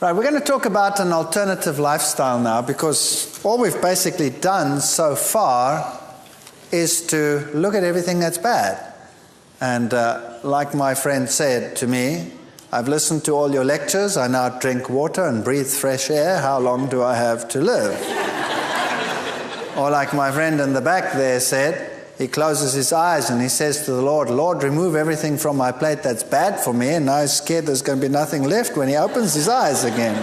Right, we're going to talk about an alternative lifestyle now, because all we've basically done so far is to look at everything that's bad. And like my friend said to me, I've listened to all your lectures, I now drink water and breathe fresh air, how long do I have to live? Or like my friend in the back there said, he closes his eyes and he says to the Lord, Lord, remove everything from my plate that's bad for me, and now he's scared there's going to be nothing left when he opens his eyes again.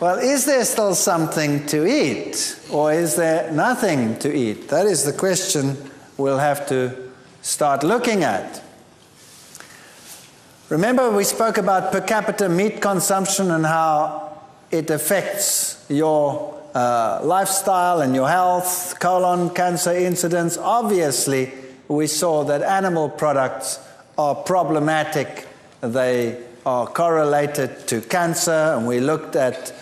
Well, is there still something to eat, or is there nothing to eat? That is the question we'll have to start looking at. Remember, we spoke about per capita meat consumption and how it affects your lifestyle and your health, colon cancer incidence. Obviously, we saw that animal products are problematic. They are correlated to cancer, and we looked at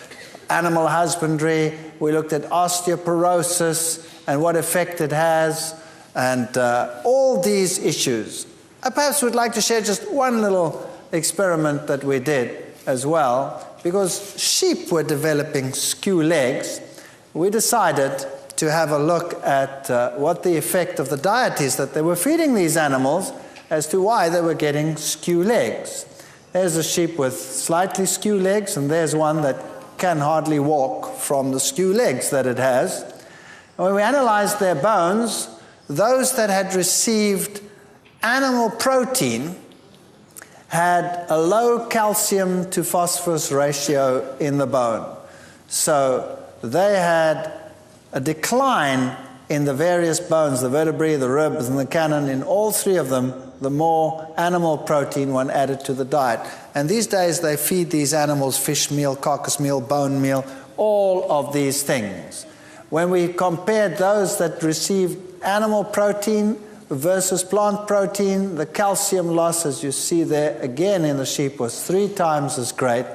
animal husbandry, we looked at osteoporosis and what effect it has, and all these issues. I perhaps would like to share just one little experiment that we did as well. Because sheep were developing skew legs, we decided to have a look at what the effect of the diet is that they were feeding these animals as to why they were getting skew legs. There's a sheep with slightly skew legs, and there's one that can hardly walk from the skew legs that it has. And when we analyzed their bones, those that had received animal protein had a low calcium to phosphorus ratio in the bone. So they had a decline in the various bones, the vertebrae, the ribs, and the cannon. In all three of them, the more animal protein one added to the diet. And these days they feed these animals fish meal, carcass meal, bone meal, all of these things. When we compared those that received animal protein versus plant protein, the calcium loss, as you see there again in the sheep, was 3 times as great.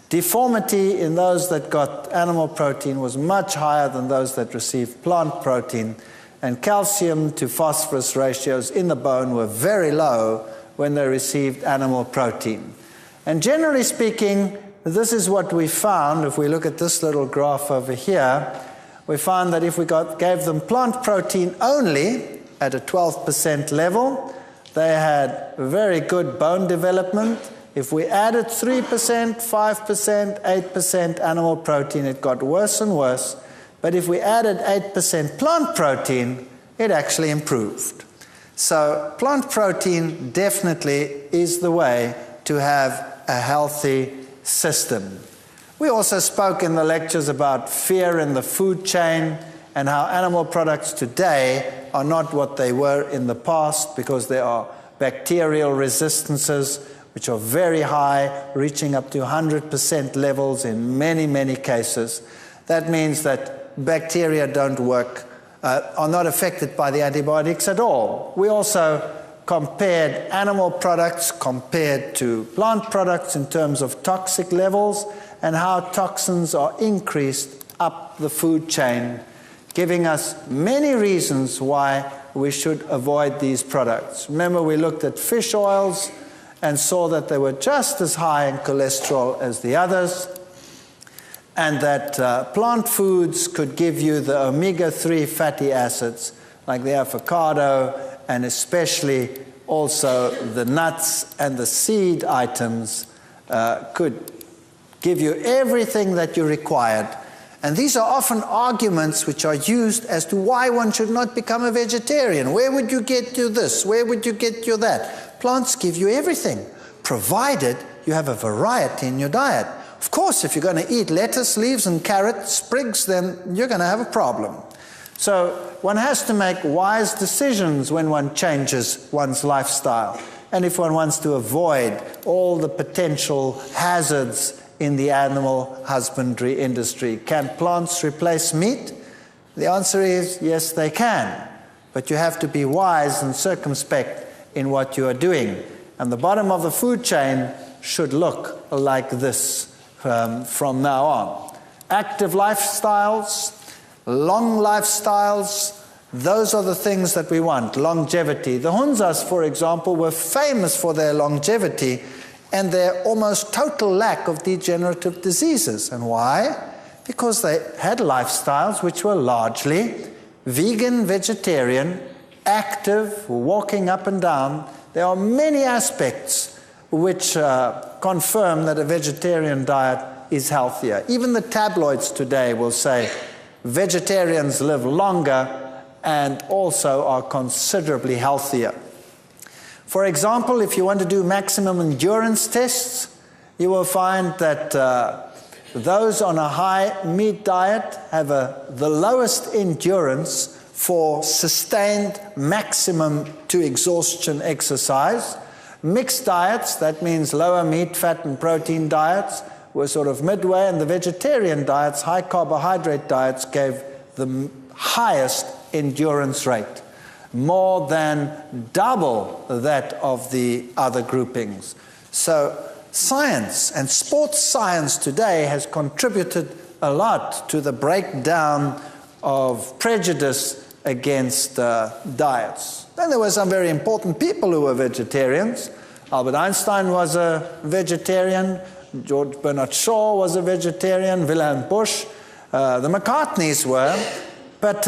Deformity in those that got animal protein was much higher than those that received plant protein, and calcium to phosphorus ratios in the bone were very low when they received animal protein. And generally speaking, this is what we found. If we look at this little graph over here, we found that if we gave them plant protein only, at a 12% level, they had very good bone development. If we added 3%, 5%, 8% animal protein, it got worse and worse. But if we added 8% plant protein, it actually improved. So plant protein definitely is the way to have a healthy system. We also spoke in the lectures about fear in the food chain, and how animal products today are not what they were in the past, because there are bacterial resistances which are very high, reaching up to 100% levels in many, many cases. That means that bacteria don't work, are not affected by the antibiotics at all. We also compared animal products compared to plant products in terms of toxic levels, and how toxins are increased up the food chain, giving us many reasons why we should avoid these products. Remember, we looked at fish oils and saw that they were just as high in cholesterol as the others, and that plant foods could give you the omega-3 fatty acids, like the avocado, and especially also the nuts and the seed items could give you everything that you required. And these are often arguments which are used as to why one should not become a vegetarian. Where would you get you this? Where would you get you that? Plants give you everything, provided you have a variety in your diet. Of course, if you're going to eat lettuce, leaves, and carrot sprigs, then you're going to have a problem. So one has to make wise decisions when one changes one's lifestyle, and if one wants to avoid all the potential hazards in the animal husbandry industry. Can plants replace meat? The answer is yes, they can. But you have to be wise and circumspect in what you are doing. And the bottom of the food chain should look like this from now on. Active lifestyles, long lifestyles, those are the things that we want. Longevity. The Hunzas, for example, were famous for their longevity and their almost total lack of degenerative diseases. And why? Because they had lifestyles which were largely vegan, vegetarian, active, walking up and down. There are many aspects which confirm that a vegetarian diet is healthier. Even the tabloids today will say vegetarians live longer and also are considerably healthier. For example, if you want to do maximum endurance tests, you will find that those on a high meat diet have the lowest endurance for sustained maximum to exhaustion exercise. Mixed diets, that means lower meat, fat, and protein diets, were sort of midway, and the vegetarian diets, high carbohydrate diets, gave the highest endurance rate, more than double that of the other groupings. So science and sports science today has contributed a lot to the breakdown of prejudice against diets. Then there were some very important people who were vegetarians. Albert Einstein was a vegetarian. George Bernard Shaw was a vegetarian. Wilhelm Busch. The McCartneys were. But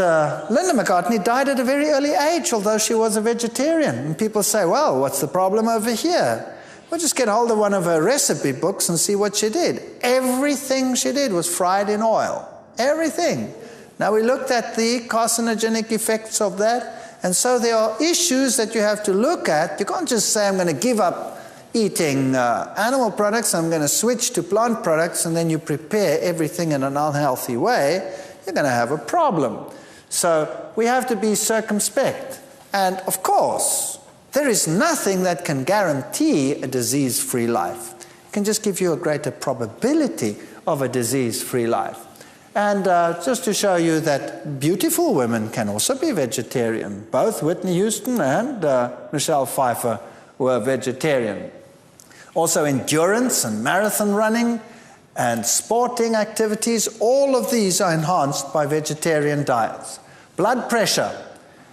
Linda McCartney died at a very early age, although she was a vegetarian. And people say, well, what's the problem over here? Well, just get hold of one of her recipe books and see what she did. Everything she did was fried in oil. Everything. Now, we looked at the carcinogenic effects of that, and so there are issues that you have to look at. You can't just say, I'm going to give up eating animal products, I'm going to switch to plant products, and then you prepare everything in an unhealthy way. You're going to have a problem. So we have to be circumspect. And of course, there is nothing that can guarantee a disease-free life. It can just give you a greater probability of a disease-free life. And just to show you that beautiful women can also be vegetarian. Both Whitney Houston and Michelle Pfeiffer were vegetarian. Also endurance and marathon running and sporting activities, all of these are enhanced by vegetarian diets. Blood pressure.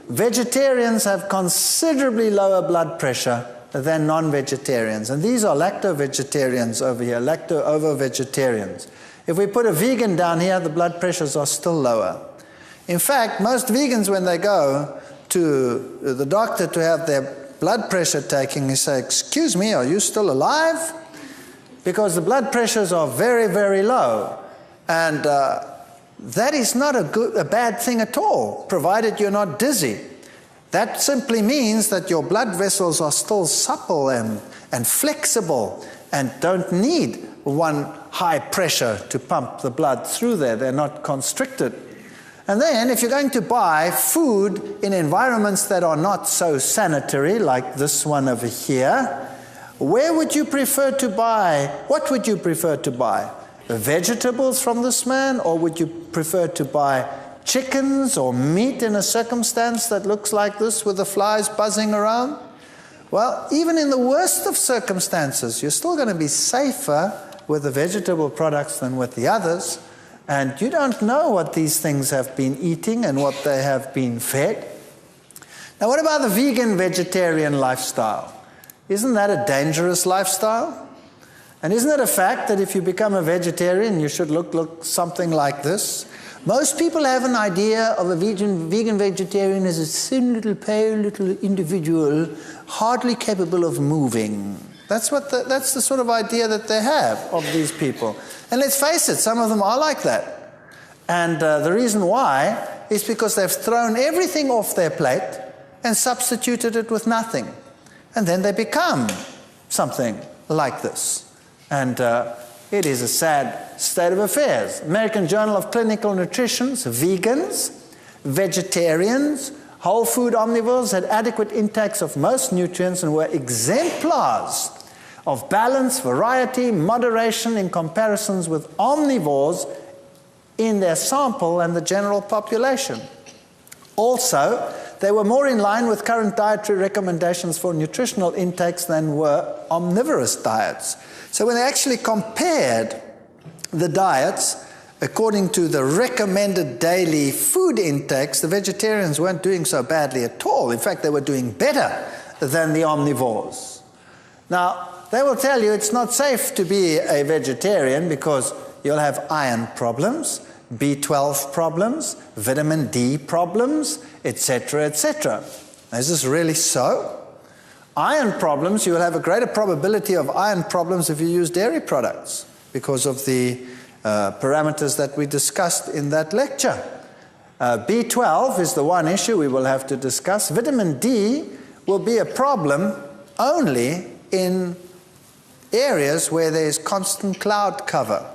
Vegetarians have considerably lower blood pressure than non-vegetarians. And these are lacto-vegetarians over here, lacto-ovo-vegetarians. If we put a vegan down here, the blood pressures are still lower. In fact, most vegans, when they go to the doctor to have their blood pressure taken, they say, excuse me, are you still alive? Because the blood pressures are very, very low. And that is not a bad thing at all, provided you're not dizzy. That simply means that your blood vessels are still supple and flexible and don't need one high pressure to pump the blood through there. They're not constricted. And then if you're going to buy food in environments that are not so sanitary, like this one over here, where would you prefer to buy? What would you prefer to buy? The vegetables from this man, or would you prefer to buy chickens or meat in a circumstance that looks like this with the flies buzzing around? Well, even in the worst of circumstances, you're still going to be safer with the vegetable products than with the others. And you don't know what these things have been eating and what they have been fed. Now, what about the vegan vegetarian lifestyle? Isn't that a dangerous lifestyle? And isn't it a fact that if you become a vegetarian, you should look something like this? Most people have an idea of a vegan vegetarian as a thin little pale little individual, hardly capable of moving. That's the sort of idea that they have of these people. And let's face it, some of them are like that. And the reason why is because they've thrown everything off their plate and substituted it with nothing. And then they become something like this. And it is a sad state of affairs. American Journal of Clinical Nutrition, vegans, vegetarians, whole food omnivores had adequate intakes of most nutrients and were exemplars of balance, variety, moderation in comparisons with omnivores in their sample and the general population. Also, they were more in line with current dietary recommendations for nutritional intakes than were omnivorous diets. So when they actually compared the diets according to the recommended daily food intakes, the vegetarians weren't doing so badly at all. In fact, they were doing better than the omnivores. Now, they will tell you it's not safe to be a vegetarian because you'll have iron problems, B12 problems, vitamin D problems, etc., etc. Is this really so? Iron problems, you will have a greater probability of iron problems if you use dairy products because of the parameters that we discussed in that lecture. B12 is the one issue we will have to discuss. Vitamin D will be a problem only in areas where there is constant cloud cover.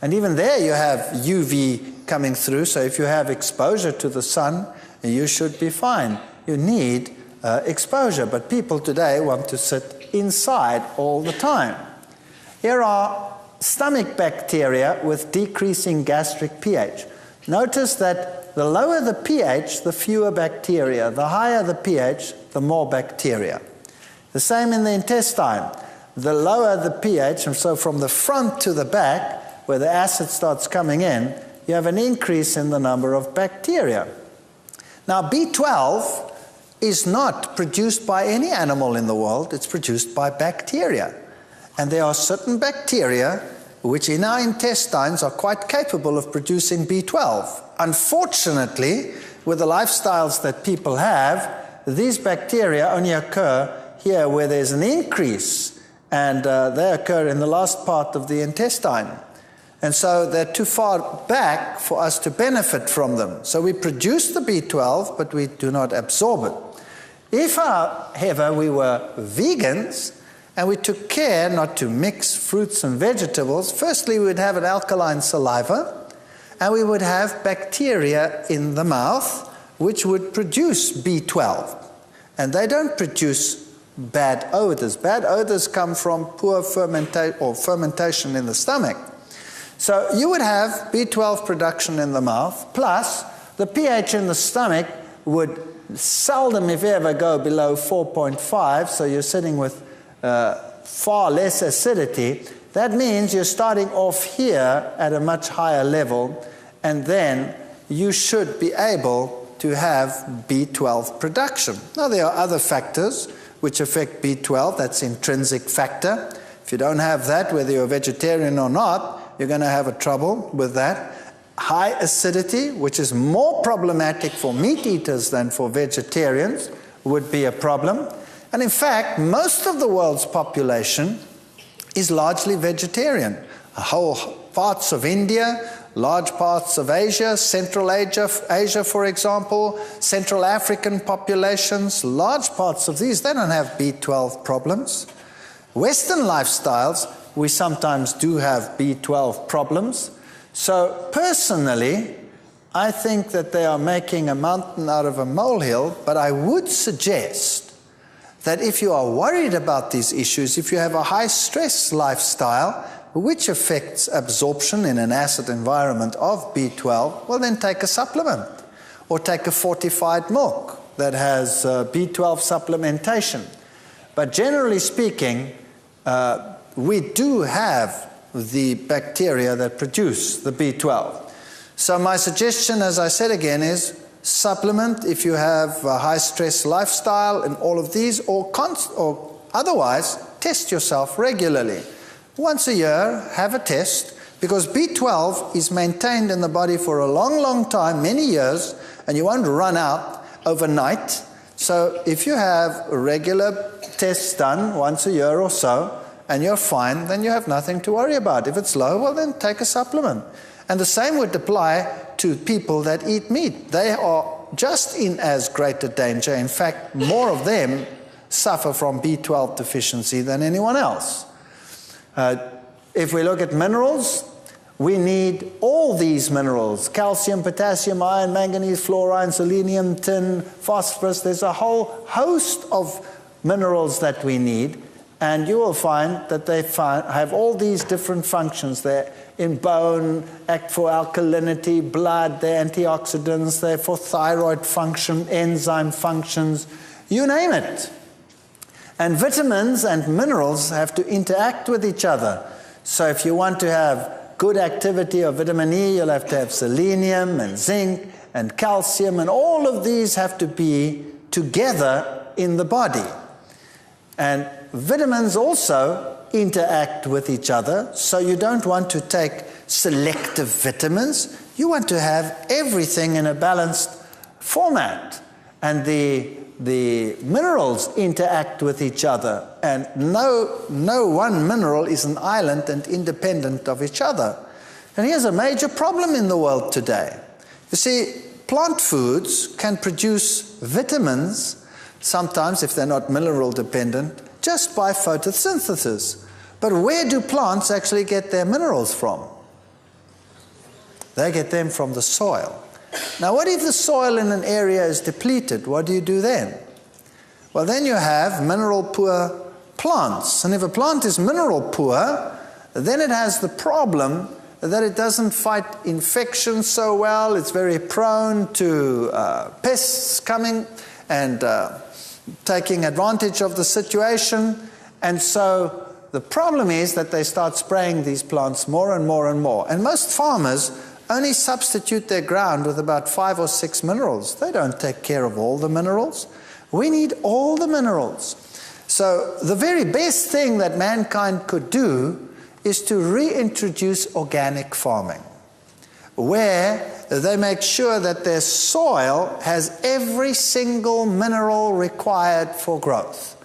And even there you have UV coming through, so if you have exposure to the sun, you should be fine. You need exposure, but people today want to sit inside all the time. Here are stomach bacteria with decreasing gastric pH. Notice that the lower the pH, the fewer bacteria. The higher the pH, the more bacteria. The same in the intestine. The lower the pH, and so from the front to the back, where the acid starts coming in, you have an increase in the number of bacteria. Now, B12 is not produced by any animal in the world, it's produced by bacteria. And there are certain bacteria which in our intestines are quite capable of producing B12. Unfortunately, with the lifestyles that people have, these bacteria only occur here where there's an increase, and they occur in the last part of the intestine. And so they're too far back for us to benefit from them. So we produce the B12, but we do not absorb it. If, however, we were vegans and we took care not to mix fruits and vegetables, firstly we would have an alkaline saliva and we would have bacteria in the mouth which would produce B12. And they don't produce bad odors. Bad odors come from poor fermentation in the stomach. So you would have B12 production in the mouth, plus the pH in the stomach would seldom, if ever, go below 4.5, so you're sitting with far less acidity. That means you're starting off here at a much higher level, and then you should be able to have B12 production. Now, there are other factors which affect B12, that's intrinsic factor. If you don't have that, whether you're a vegetarian or not, you're going to have a trouble with that. High acidity, which is more problematic for meat eaters than for vegetarians, would be a problem. And in fact, most of the world's population is largely vegetarian. Whole parts of India, large parts of Asia, Central Asia, for example, Central African populations, large parts of these, they don't have B12 problems. Western lifestyles, we sometimes do have B12 problems. So personally, I think that they are making a mountain out of a molehill, but I would suggest that if you are worried about these issues, if you have a high stress lifestyle, which affects absorption in an acid environment of B12, well then take a supplement or take a fortified milk that has B12 supplementation. But generally speaking, we do have the bacteria that produce the B12. So my suggestion, as I said again, is supplement if you have a high stress lifestyle and all of these, or otherwise test yourself regularly. Once a year, have a test, because B12 is maintained in the body for a long, long time, many years, and you won't run out overnight. So if you have regular tests done once a year or so, and you're fine, then you have nothing to worry about. If it's low, well then take a supplement. And the same would apply to people that eat meat. They are just in as great a danger. In fact, more of them suffer from B12 deficiency than anyone else. If we look at minerals, we need all these minerals: calcium, potassium, iron, manganese, fluorine, selenium, tin, phosphorus. There's a whole host of minerals that we need. And you will find that they have all these different functions. They're in bone, act for alkalinity, blood, they're antioxidants, they're for thyroid function, enzyme functions, you name it. And vitamins and minerals have to interact with each other. So if you want to have good activity of vitamin E, you'll have to have selenium and zinc and calcium, and all of these have to be together in the body. And vitamins also interact with each other, so you don't want to take selective vitamins. You want to have everything in a balanced format. And the minerals interact with each other, and no one mineral is an island and independent of each other. And here's a major problem in the world today. You see, plant foods can produce vitamins, sometimes if they're not mineral dependent, just by photosynthesis. But where do plants actually get their minerals from? They get them from the soil. Now, what if the soil in an area is depleted? What do you do then? Well, then you have mineral-poor plants. And if a plant is mineral-poor, then it has the problem that it doesn't fight infection so well. It's very prone to pests coming and taking advantage of the situation. And so the problem is that they start spraying these plants more and more and more. And most farmers only substitute their ground with about 5 or 6 minerals. They don't take care of all the minerals. We need all the minerals. So the very best thing that mankind could do is to reintroduce organic farming, where they make sure that their soil has every single mineral required for growth.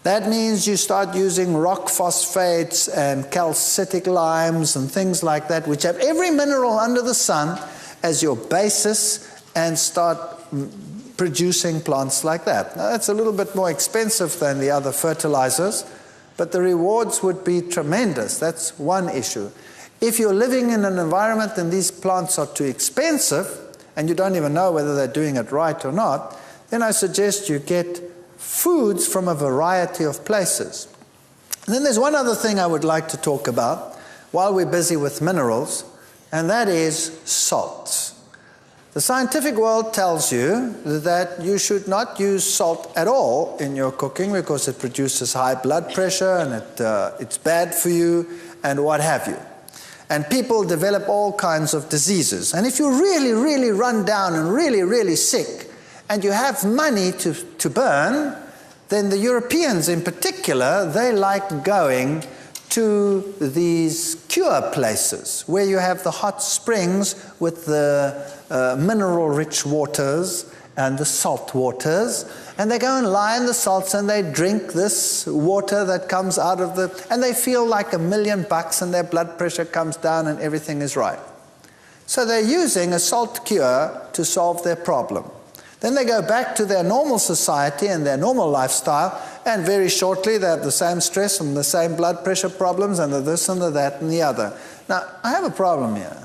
That means you start using rock phosphates and calcitic limes and things like that, which have every mineral under the sun as your basis, and start producing plants like that. Now, that's a little bit more expensive than the other fertilizers, but the rewards would be tremendous. That's one issue. If you're living in an environment and these plants are too expensive, and you don't even know whether they're doing it right or not, then I suggest you get foods from a variety of places. And then there's one other thing I would like to talk about while we're busy with minerals, and that is salt. The scientific world tells you that you should not use salt at all in your cooking because it produces high blood pressure and it's bad for you and what have you. And people develop all kinds of diseases. And if you're really, really run down and really, really sick, and you have money to burn, then the Europeans in particular, they like going to these cure places where you have the hot springs with the mineral-rich waters and the salt waters, and they go and lie in the salts and they drink this water that comes out of and they feel like $1,000,000 and their blood pressure comes down and everything is right. So they're using a salt cure to solve their problem. Then they go back to their normal society and their normal lifestyle, and very shortly they have the same stress and the same blood pressure problems and the this and the that and the other. Now, I have a problem here.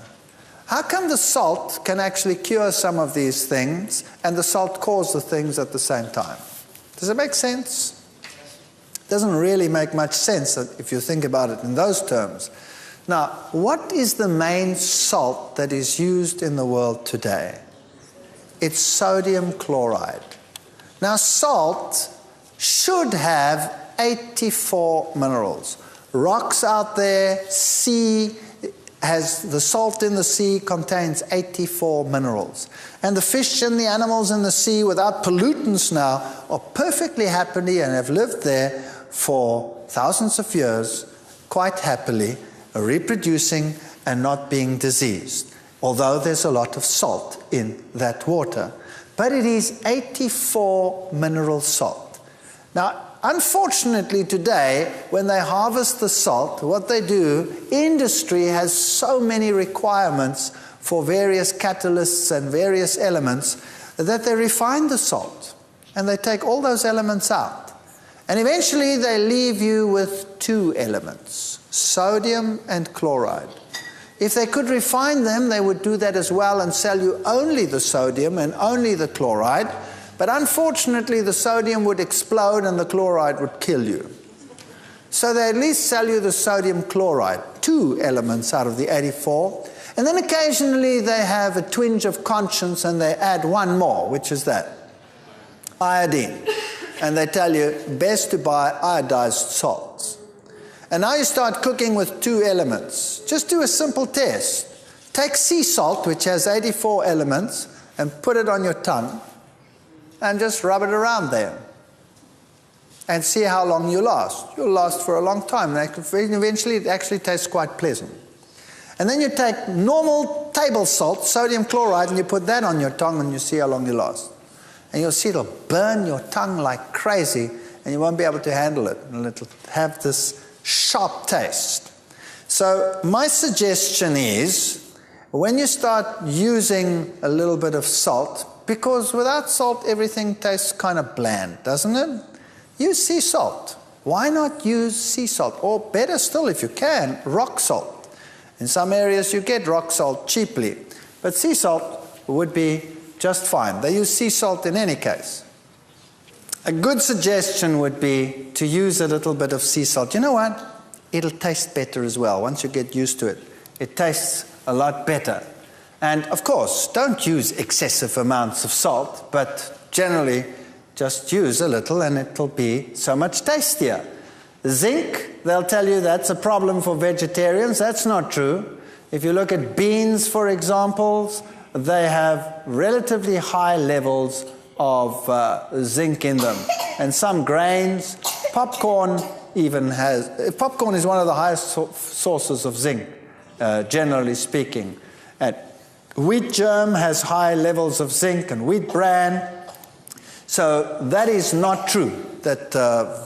How come the salt can actually cure some of these things and the salt cause the things at the same time? Does it make sense? It doesn't really make much sense if you think about it in those terms. Now, what is the main salt that is used in the world today? It's sodium chloride. Now, salt should have 84 minerals. Rocks out there, sea the salt in the sea contains 84 minerals. And the fish and the animals in the sea without pollutants now are perfectly happy and have lived there for thousands of years, quite happily, reproducing and not being diseased. Although there's a lot of salt in that water. But it is 84 mineral salt. Now, unfortunately today, when they harvest the salt, what they do, industry has so many requirements for various catalysts and various elements that they refine the salt. And they take all those elements out. And eventually they leave you with 2 elements, sodium and chloride. If they could refine them, they would do that as well and sell you only the sodium and only the chloride. But unfortunately, the sodium would explode and the chloride would kill you. So they at least sell you the sodium chloride, 2 elements out of the 84. And then occasionally they have a twinge of conscience and they add 1 more, which is that, iodine. And they tell you, best to buy iodized salts. And now you start cooking with 2 elements. Just do a simple test. Take sea salt, which has 84 elements, and put it on your tongue, and just rub it around there. and see how long you last. You'll last for a long time. And eventually it actually tastes quite pleasant. And then you take normal table salt, sodium chloride, and you put that on your tongue and you see how long you last. And you'll see it'll burn your tongue like crazy and you won't be able to handle it. And it'll have this sharp taste. So my suggestion is, when you start using a little bit of salt, because without salt everything tastes kind of bland, doesn't it? Use sea salt. Why not use sea salt? Or better still, if you can, rock salt. In some areas you get rock salt cheaply, but sea salt would be just fine. They use sea salt in any case. A good suggestion would be to use a little bit of sea salt. You know what? It'll taste better as well. Once you get used to it, it tastes a lot better. And of course, don't use excessive amounts of salt, but generally just use a little and it'll be so much tastier. Zinc, they'll tell you that's a problem for vegetarians. That's not true. If you look at beans, for example, they have relatively high levels of zinc in them. And some grains, popcorn even has, popcorn is one of the highest sources of zinc, generally speaking. And wheat germ has high levels of zinc, and wheat bran. So that is not true, that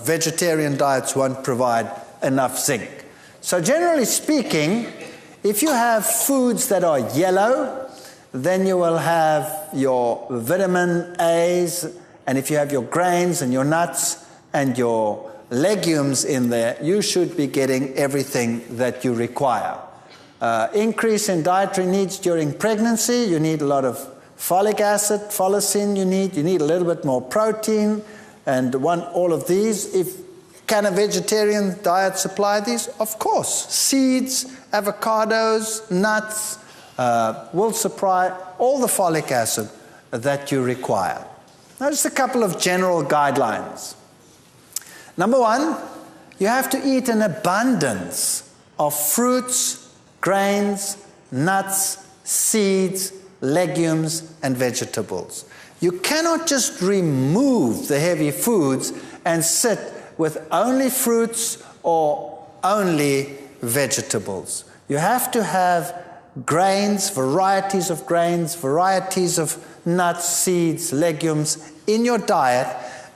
vegetarian diets won't provide enough zinc. So generally speaking, if you have foods that are yellow, then you will have your vitamin A's, and if you have your grains and your nuts and your legumes in there, you should be getting everything that you require. Increase in dietary needs during pregnancy, you need a lot of folic acid, folacin you need a little bit more protein, and all of these. Can a vegetarian diet supply these? Of course. Seeds, avocados, nuts will supply all the folic acid that you require. Now just a couple of general guidelines. Number one, you have to eat an abundance of fruits, grains, nuts, seeds, legumes, and vegetables. You cannot just remove the heavy foods and sit with only fruits or only vegetables. You have to have grains, varieties of nuts, seeds, legumes in your diet,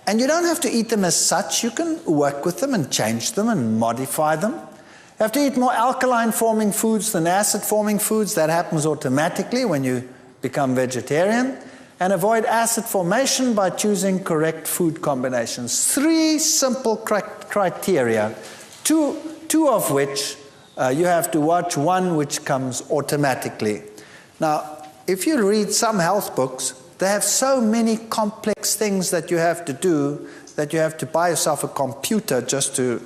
and you don't have to eat them as such. You can work with them and change them and modify them. You have to eat more alkaline-forming foods than acid-forming foods. That happens automatically when you become vegetarian. And avoid acid formation by choosing correct food combinations. 3 simple criteria, two of which you have to watch, one which comes automatically. Now, if you read some health books, they have so many complex things that you have to do that you have to buy yourself a computer just to,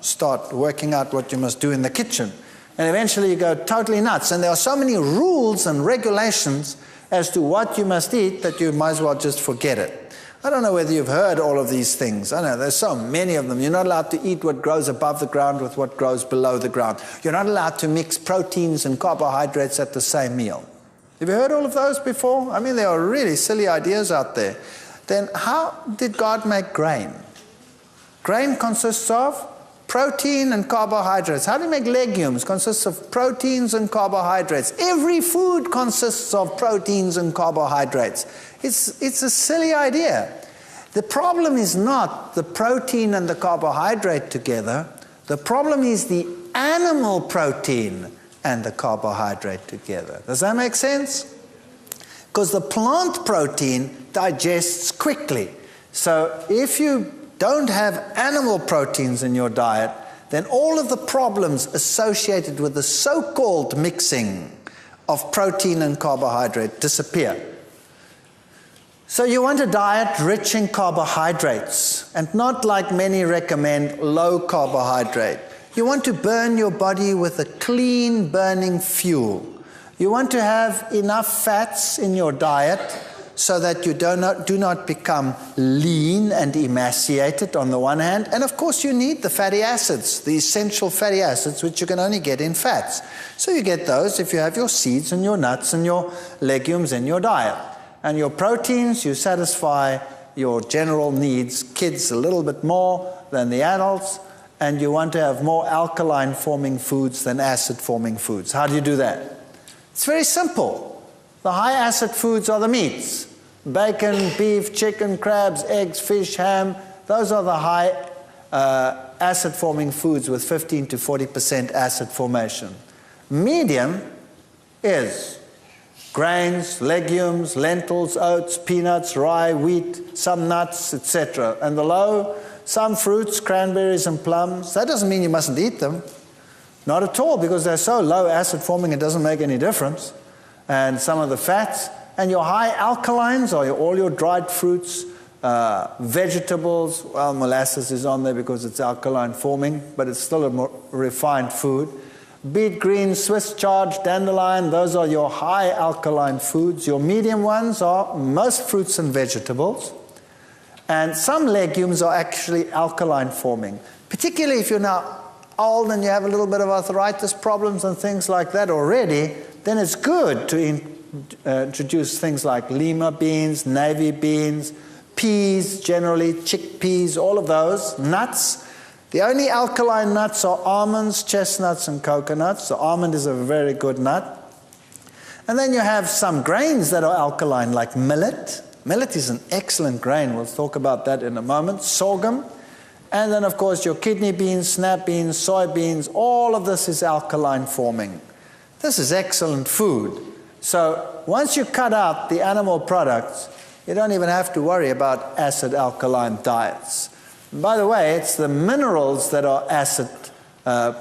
start working out what you must do in the kitchen. And eventually you go totally nuts. And there are so many rules and regulations as to what you must eat that you might as well just forget it. I don't know whether you've heard all of these things. I know there's so many of them. You're not allowed to eat what grows above the ground with what grows below the ground. You're not allowed to mix proteins and carbohydrates at the same meal. Have you heard all of those before? I mean, there are really silly ideas out there. Then how did God make grain? Grain consists of protein and carbohydrates. How do you make legumes? Consists of proteins and carbohydrates. Every food consists of proteins and carbohydrates. It's a silly idea. The problem is not the protein and the carbohydrate together. The problem is the animal protein and the carbohydrate together. Does that make sense? Because the plant protein digests quickly. So if you don't have animal proteins in your diet, then all of the problems associated with the so-called mixing of protein and carbohydrate disappear. So you want a diet rich in carbohydrates, and not, like many recommend, low carbohydrate. You want to burn your body with a clean burning fuel. You want to have enough fats in your diet so that you do not become lean and emaciated on the one hand. And of course you need the fatty acids, the essential fatty acids, which you can only get in fats. So you get those if you have your seeds and your nuts and your legumes in your diet. And your proteins, you satisfy your general needs, kids a little bit more than the adults, and you want to have more alkaline-forming foods than acid-forming foods. How do you do that? It's very simple. The high-acid foods are the meats. Bacon, beef, chicken, crabs, eggs, fish, ham. Those are the high acid-forming foods with 15 to 40% acid formation. Medium is grains, legumes, lentils, oats, peanuts, rye, wheat, some nuts, etc. And the low, some fruits, cranberries and plums. That doesn't mean you mustn't eat them. Not at all, because they're so low acid forming it doesn't make any difference. And some of the fats. And your high alkalines are all your dried fruits, vegetables. Well, molasses is on there because it's alkaline forming, but it's still a more refined food. Beet greens, Swiss chard, dandelion, those are your high alkaline foods. Your medium ones are most fruits and vegetables. And some legumes are actually alkaline forming, particularly if you're now old and you have a little bit of arthritis problems and things like that already, then it's good to introduce things like lima beans, navy beans, peas generally, chickpeas, all of those, nuts. The only alkaline nuts are almonds, chestnuts, and coconuts. The almond is a very good nut. And then you have some grains that are alkaline, like millet. Millet is an excellent grain. We'll talk about that in a moment. Sorghum. And then, of course, your kidney beans, snap beans, soybeans, all of this is alkaline forming. This is excellent food. So once you cut out the animal products, you don't even have to worry about acid-alkaline diets. And by the way, it's the minerals that are acid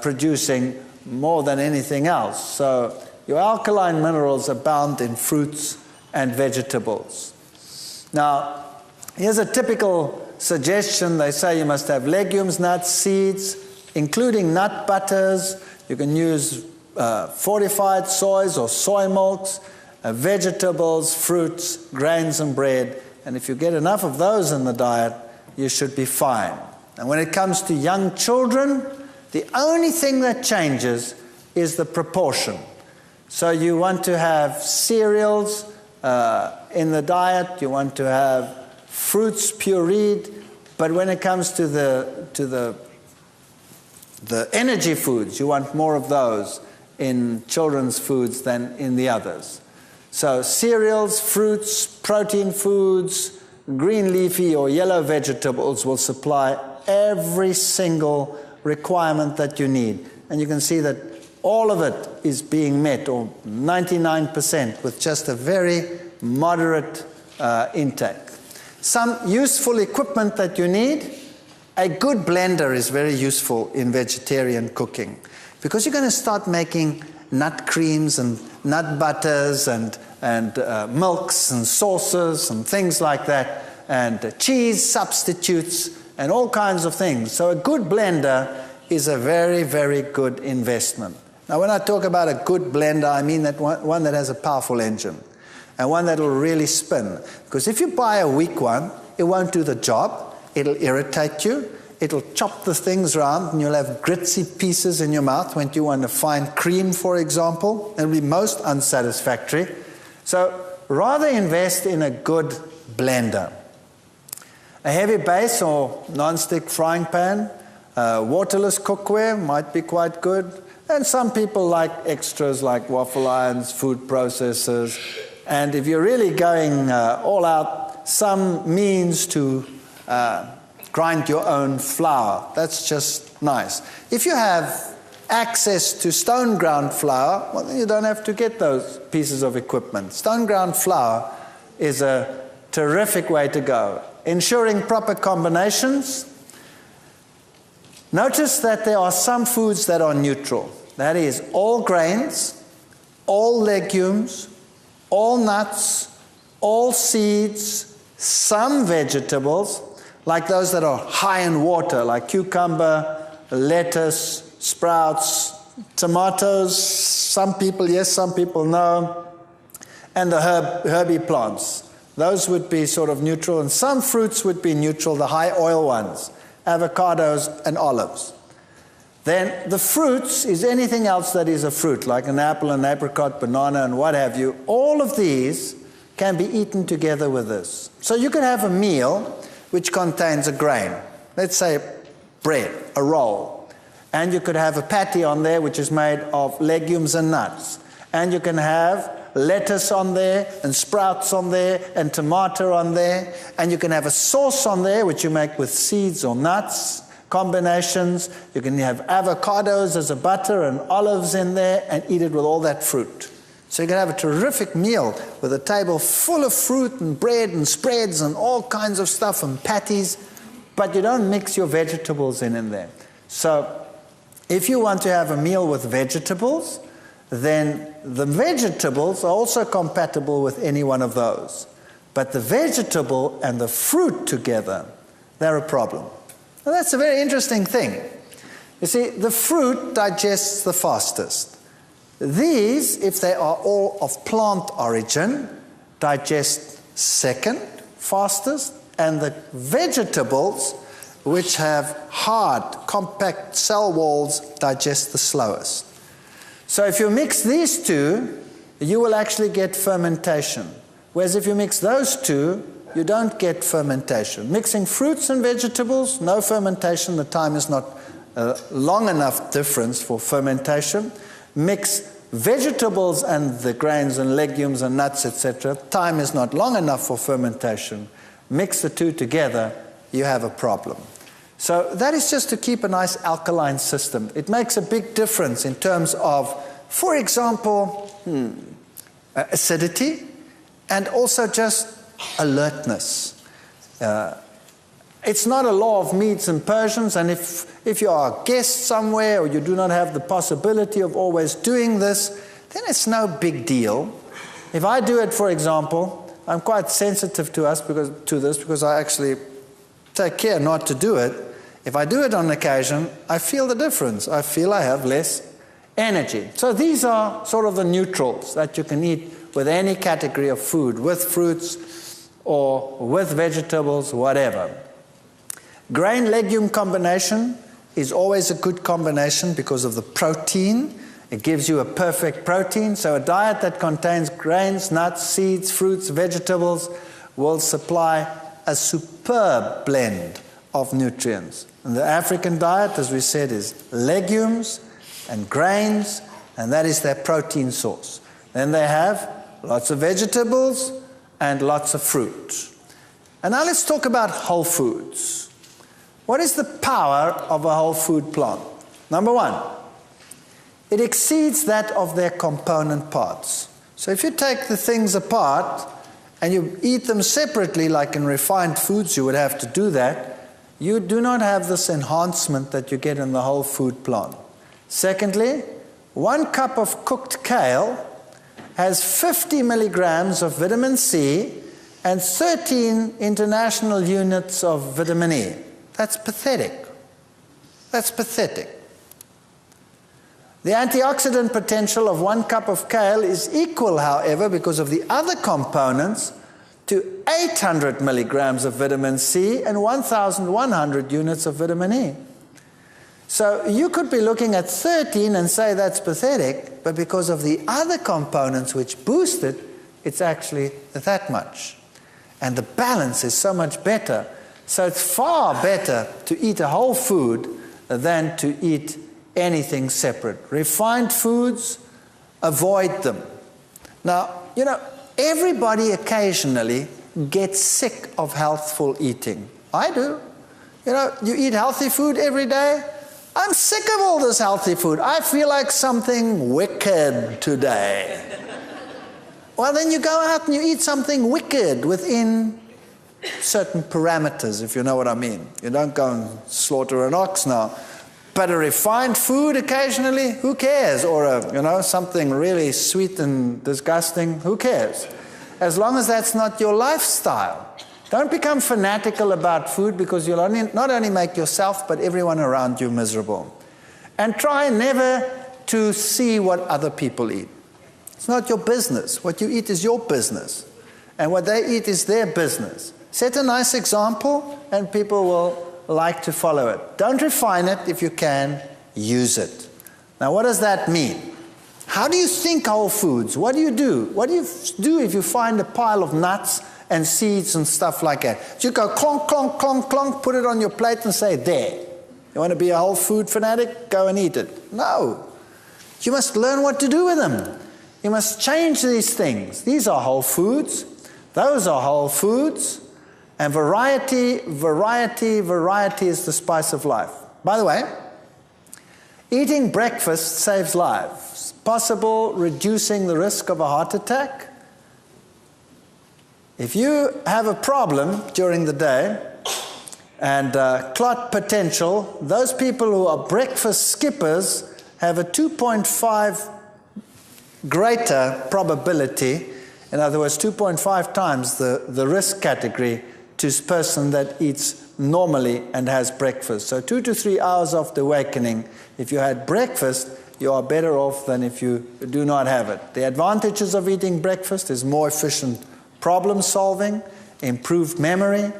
producing more than anything else. So your alkaline minerals abound in fruits and vegetables. Now, here's a typical suggestion. They say you must have legumes, nuts, seeds, including nut butters. You can use fortified soys or soy milks, vegetables, fruits, grains, and bread. And if you get enough of those in the diet, you should be fine. And when it comes to young children, the only thing that changes is the proportion. So you want to have cereals in the diet, you want to have fruits pureed, but when it comes to the energy foods, you want more of those in children's foods than in the others. So cereals, fruits, protein foods, green leafy or yellow vegetables will supply every single requirement that you need. And you can see that all of it is being met, or 99%, with just a very moderate intake. Some useful equipment that you need. A good blender is very useful in vegetarian cooking, because you're going to start making nut creams and nut butters and milks and sauces and things like that, and cheese substitutes and all kinds of things. So a good blender is a very, very good investment. Now, when I talk about a good blender, I mean that one that has a powerful engine and one that will really spin. Because if you buy a weak one, it won't do the job. It'll irritate you. It'll chop the things around, and you'll have gritty pieces in your mouth when you want to find cream, for example. It'll be most unsatisfactory. So rather invest in a good blender. A heavy base or non-stick frying pan, waterless cookware might be quite good. And some people like extras like waffle irons, food processors. And if you're really going all out, some means to grind your own flour. That's just nice. If you have access to stone ground flour, well, then you don't have to get those pieces of equipment. Stone ground flour is a terrific way to go. Ensuring proper combinations. Notice that there are some foods that are neutral. That is, all grains, all legumes, all nuts, all seeds, some vegetables, like those that are high in water, like cucumber, lettuce, sprouts, tomatoes, some people yes, some people no, and the herby plants. Those would be sort of neutral, and some fruits would be neutral, the high oil ones, avocados and olives. Then the fruits is anything else that is a fruit, like an apple, an apricot, banana, and what have you. All of these can be eaten together with this. So you could have a meal which contains a grain. Let's say bread, a roll. And you could have a patty on there which is made of legumes and nuts. And you can have lettuce on there, and sprouts on there, and tomato on there. And you can have a sauce on there which you make with seeds or nuts, combinations. You can have avocados as a butter and olives in there and eat it with all that fruit. So you can have a terrific meal with a table full of fruit and bread and spreads and all kinds of stuff and patties, but you don't mix your vegetables in there. So if you want to have a meal with vegetables, then the vegetables are also compatible with any one of those. But the vegetable and the fruit together, they're a problem. Now that's a very interesting thing. You see, the fruit digests the fastest. These, if they are all of plant origin, digest second fastest, and the vegetables, which have hard, compact cell walls, digest the slowest. So if you mix these two, you will actually get fermentation. Whereas if you mix those two, you don't get fermentation. Mixing fruits and vegetables, no fermentation. The time is not long enough difference for fermentation. Mix vegetables and the grains and legumes and nuts, etc. Time is not long enough for fermentation. Mix the two together, you have a problem. So that is just to keep a nice alkaline system. It makes a big difference in terms of, for example, acidity, and also just alertness. It's not a law of Medes and Persians, and if you are a guest somewhere or you do not have the possibility of always doing this, then it's no big deal. If I do it, for example, I'm quite sensitive to this because I actually take care not to do it. If I do it on occasion, I feel the difference. I feel I have less energy. So these are sort of the neutrals that you can eat with any category of food, with fruits or with vegetables, whatever. Grain-legume combination is always a good combination because of the protein. It gives you a perfect protein. So a diet that contains grains, nuts, seeds, fruits, vegetables will supply a superb blend of nutrients. And the African diet, as we said, is legumes and grains, and that is their protein source. Then they have lots of vegetables and lots of fruit. And now let's talk about whole foods. What is the power of a whole food plant? Number one, it exceeds that of their component parts. So if you take the things apart and you eat them separately, like in refined foods you would have to do that, you do not have this enhancement that you get in the whole food plant. Secondly, 1 cup of cooked kale has 50 milligrams of vitamin C and 13 international units of vitamin E. That's pathetic. That's pathetic. The antioxidant potential of 1 cup of kale is equal, however, because of the other components, to 800 milligrams of vitamin C and 1,100 units of vitamin E. So you could be looking at 13 and say that's pathetic, but because of the other components which boost it, it's actually that much. And the balance is so much better. So it's far better to eat a whole food than to eat anything separate. Refined foods, avoid them. Now, you know, everybody occasionally gets sick of healthful eating. I do. You know, you eat healthy food every day. I'm sick of all this healthy food. I feel like something wicked today. Well, then you go out and you eat something wicked within certain parameters, if you know what I mean. You don't go and slaughter an ox now. But a refined food occasionally, who cares? Or something really sweet and disgusting, who cares? As long as that's not your lifestyle. Don't become fanatical about food, because you'll not only make yourself but everyone around you miserable. And try never to see what other people eat. It's not your business. What you eat is your business. And what they eat is their business. Set a nice example and people will like to follow it. Don't refine it. If you can, use it. Now, what does that mean? how do you think whole foods? What do you do? What do you do if you find a pile of nuts and seeds and stuff like that? You go clonk, clonk, clonk, clonk, put it on your plate and say, there. You want to be a whole food fanatic? Go and eat it. No. You must learn what to do with them. You must change these things. These are whole foods. Those are whole foods. And variety, variety, variety is the spice of life. By the way, eating breakfast saves lives. Possible reducing the risk of a heart attack. If you have a problem during the day and clot potential, those people who are breakfast skippers have a 2.5 greater probability, in other words, 2.5 times the risk category to a person that eats normally and has breakfast. So 2 to 3 hours after awakening, if you had breakfast, you are better off than if you do not have it. The advantages of eating breakfast is more efficient problem solving, improved memory,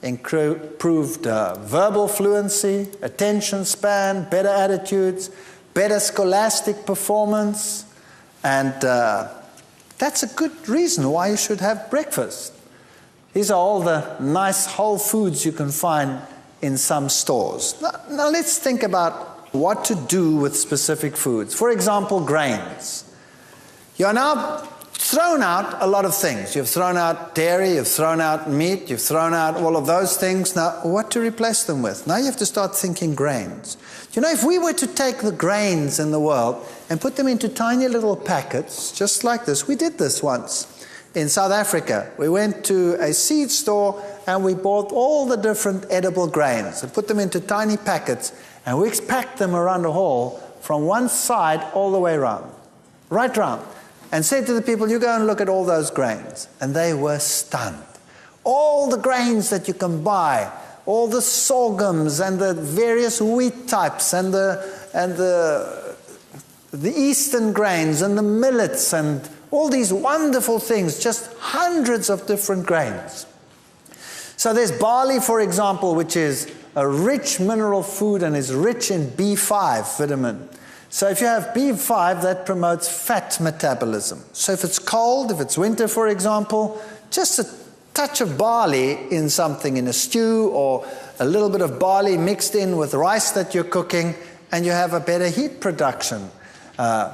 improved verbal fluency, attention span, better attitudes, better scholastic performance, and that's a good reason why you should have breakfast. These are all the nice whole foods you can find in some stores. Now let's think about what to do with specific foods. For example, grains. You're now thrown out a lot of things. You've thrown out dairy, you've thrown out meat, you've thrown out all of those things. Now, what to replace them with? Now you have to start thinking grains. You know, if we were to take the grains in the world and put them into tiny little packets, just like this, we did this once. In South Africa, we went to a seed store and we bought all the different edible grains and put them into tiny packets, and we packed them around the hall from one side all the way around, right round, and said to the people, you go and look at all those grains. And they were stunned. All the grains that you can buy, all the sorghums and the various wheat types and the eastern grains and the millets and all these wonderful things, just hundreds of different grains. So there's barley, for example, which is a rich mineral food and is rich in B5 vitamin. So if you have B5, that promotes fat metabolism. So if it's cold, if it's winter, for example, just a touch of barley in something, in a stew, or a little bit of barley mixed in with rice that you're cooking, and you have a better heat production.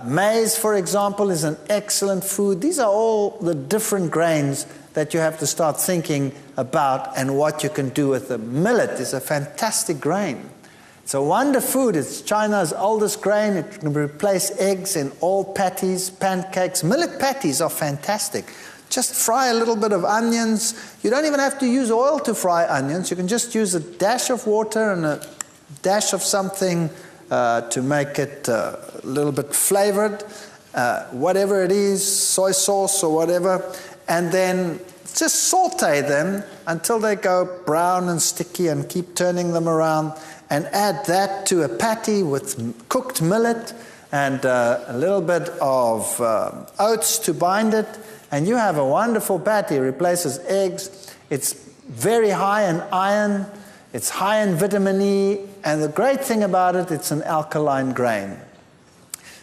Maize, for example, is an excellent food. These are all the different grains that you have to start thinking about and what you can do with them. Millet is a fantastic grain. It's a wonder food. It's China's oldest grain. It can replace eggs in all patties, pancakes. Millet patties are fantastic. Just fry a little bit of onions. You don't even have to use oil to fry onions. You can just use a dash of water and a dash of something to make it a little bit flavored, whatever it is, soy sauce or whatever, and then just saute them until they go brown and sticky, and keep turning them around, and add that to a patty with cooked millet and a little bit of oats to bind it, and you have a wonderful patty. It replaces eggs. It's very high in iron. It's high in vitamin E, and the great thing about it, it's an alkaline grain.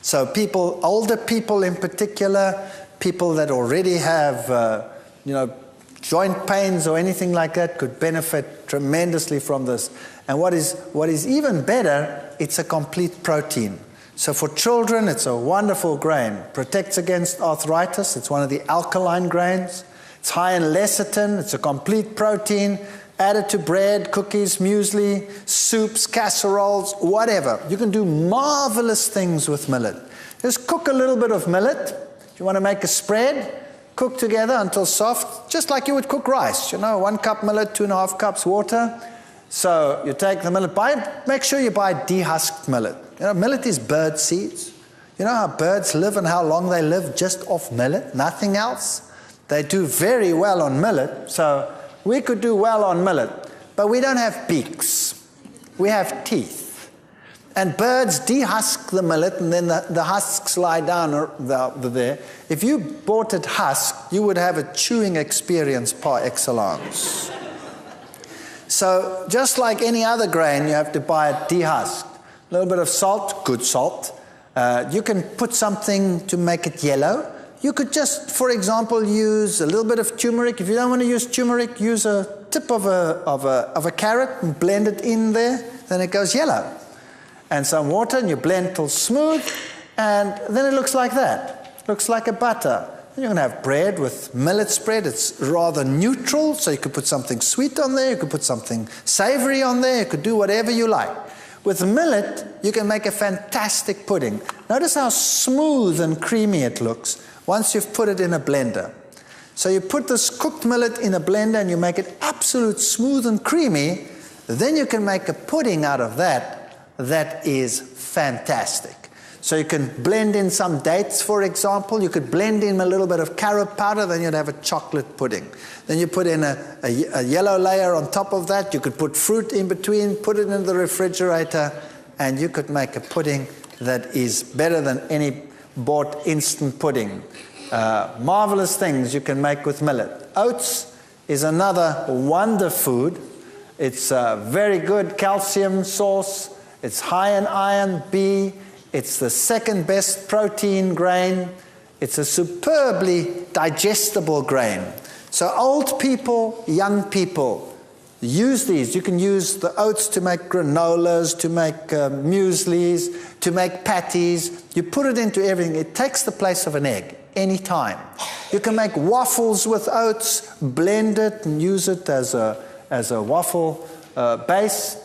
So people, older people in particular, people that already have, joint pains or anything like that, could benefit tremendously from this. And what is even better, it's a complete protein. So for children, it's a wonderful grain. Protects against arthritis. It's one of the alkaline grains. It's high in lecithin. It's a complete protein. Added to bread, cookies, muesli, soups, casseroles, whatever. You can do marvelous things with millet. Just cook a little bit of millet. If you want to make a spread, cook together until soft, just like you would cook rice. 1 cup millet, 2.5 cups water. So you take the millet, make sure you buy dehusked millet. Millet is bird seeds. You know how birds live and how long they live just off millet, nothing else? They do very well on millet, so we could do well on millet, but we don't have beaks. We have teeth. And birds dehusk the millet, and then the husks lie down there. If you bought it husked, you would have a chewing experience par excellence. So just like any other grain, you have to buy it dehusked. A little bit of salt, good salt, You can put something to make it yellow. You could just, for example, use a little bit of turmeric. If you don't want to use turmeric, use a tip of a carrot and blend it in there, then it goes yellow. And some water, and you blend till smooth, and then it looks like that. It looks like a butter. And you can have bread with millet spread. It's rather neutral, so you could put something sweet on there, you could put something savory on there, you could do whatever you like. With millet, you can make a fantastic pudding. Notice how smooth and creamy it looks once you've put it in a blender. So you put this cooked millet in a blender and you make it absolute smooth and creamy, then you can make a pudding out of that that is fantastic. So you can blend in some dates, for example. You could blend in a little bit of carob powder, then you'd have a chocolate pudding. Then you put in a yellow layer on top of that. You could put fruit in between, put it in the refrigerator, and you could make a pudding that is better than any bought instant pudding. Marvelous things you can make with millet. Oats is another wonder food. It's a very good calcium source. It's high in iron, B. It's the second best protein grain. It's a superbly digestible grain. So old people, young people, use these. You can use the oats to make granolas, to make mueslis, to make patties. You put it into everything. It takes the place of an egg anytime. You can make waffles with oats, blend it and use it as a waffle base.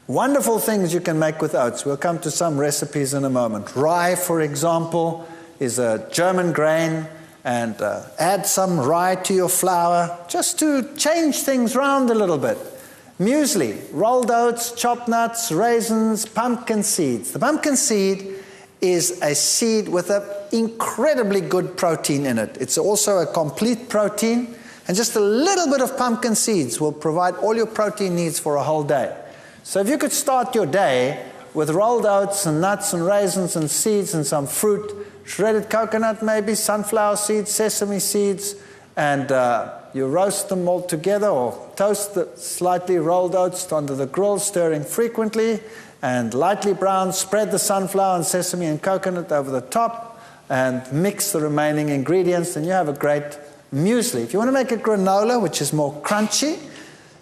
Wonderful things you can make with oats. We'll come to some recipes in a moment. Rye, for example, is a German grain, and add some rye to your flour just to change things around a little bit. Muesli, rolled oats, chopped nuts, raisins, pumpkin seeds. The pumpkin seed is a seed with an incredibly good protein in it. It's also a complete protein, and just a little bit of pumpkin seeds will provide all your protein needs for a whole day. So if you could start your day with rolled oats and nuts and raisins and seeds and some fruit, shredded coconut maybe, sunflower seeds, sesame seeds, and you roast them all together or toast the slightly rolled oats onto the grill, stirring frequently, and lightly brown, spread the sunflower and sesame and coconut over the top, and mix the remaining ingredients, and you have a great muesli. If you want to make a granola, which is more crunchy,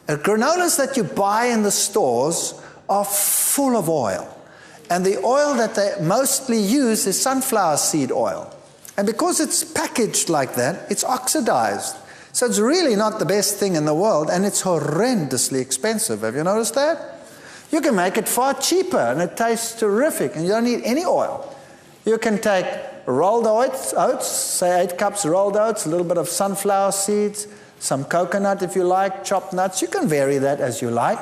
granolas that you buy in the stores are full of oil. And the oil that they mostly use is sunflower seed oil. And because it's packaged like that, it's oxidized. So it's really not the best thing in the world, and it's horrendously expensive. Have you noticed that? You can make it far cheaper, and it tastes terrific, and you don't need any oil. You can take rolled oats, say 8 cups rolled oats, a little bit of sunflower seeds, some coconut if you like, chopped nuts. You can vary that as you like.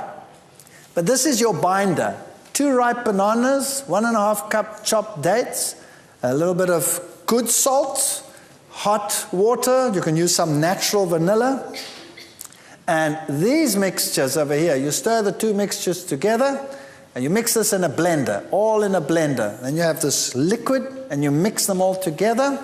But this is your binder. 2 ripe bananas, 1.5 cup chopped dates, a little bit of good salt, hot water. You can use some natural vanilla. And these mixtures over here, you stir the 2 mixtures together, and you mix this in a blender, all in a blender. Then you have this liquid, and you mix them all together.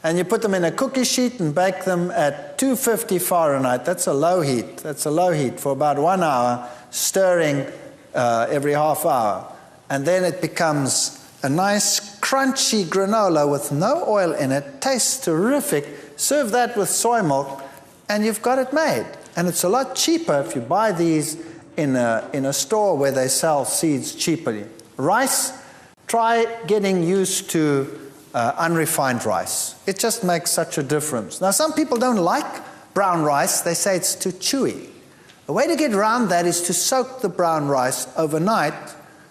And you put them in a cookie sheet and bake them at 250 Fahrenheit. That's a low heat. That's a low heat for about 1 hour, stirring every half hour. And then it becomes a nice crunchy granola with no oil in it. Tastes terrific. Serve that with soy milk, and you've got it made. And it's a lot cheaper if you buy these in a store where they sell seeds cheaply. Rice, try getting used to unrefined rice. It just makes such a difference. Now, some people don't like brown rice. They say it's too chewy. The way to get around that is to soak the brown rice overnight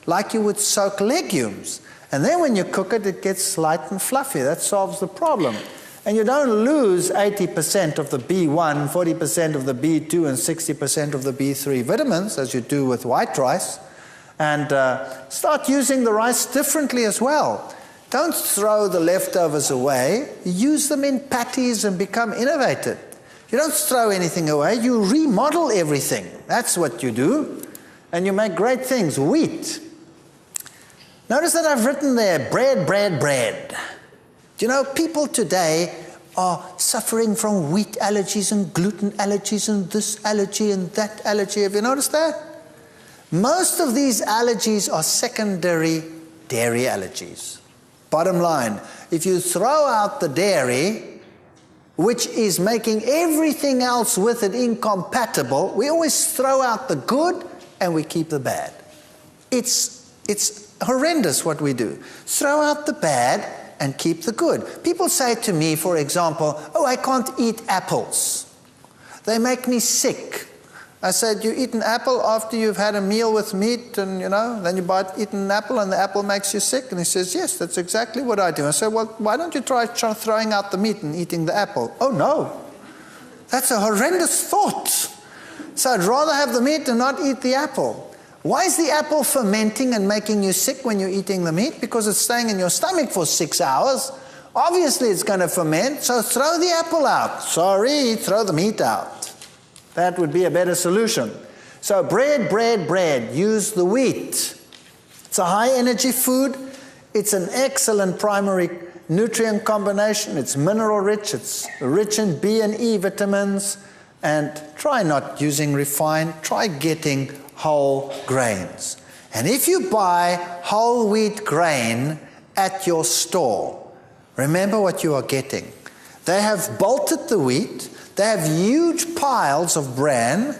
like you would soak legumes. And then when you cook it, it gets light and fluffy. That solves the problem. And you don't lose 80% of the B1, 40% of the B2, and 60% of the B3 vitamins, as you do with white rice. And start using the rice differently as well. Don't throw the leftovers away. Use them in patties and become innovative. You don't throw anything away. You remodel everything. That's what you do. And you make great things. Wheat. Notice that I've written there, bread, bread, bread. Do you know, people today are suffering from wheat allergies and gluten allergies and this allergy and that allergy. Have you noticed that? Most of these allergies are secondary dairy allergies. Bottom line, if you throw out the dairy, which is making everything else with it incompatible, we always throw out the good and we keep the bad. It's horrendous what we do. Throw out the bad and keep the good. People say to me, for example, oh, I can't eat apples. They make me sick. I said, you eat an apple after you've had a meal with meat and, then you eat an apple and the apple makes you sick? And he says, yes, that's exactly what I do. I said, well, why don't you try throwing out the meat and eating the apple? Oh, no. That's a horrendous thought. So I'd rather have the meat and not eat the apple. Why is the apple fermenting and making you sick when you're eating the meat? Because it's staying in your stomach for 6 hours. Obviously, it's going to ferment, so throw the apple out. Sorry, throw the meat out. That would be a better solution. So bread. Use the wheat. It's a high-energy food. It's an excellent primary nutrient combination. It's mineral-rich. It's rich in B and E vitamins. And try not using refined. Try getting whole grains. And if you buy whole wheat grain at your store, remember what you are getting. They have bolted the wheat. They have huge piles of bran.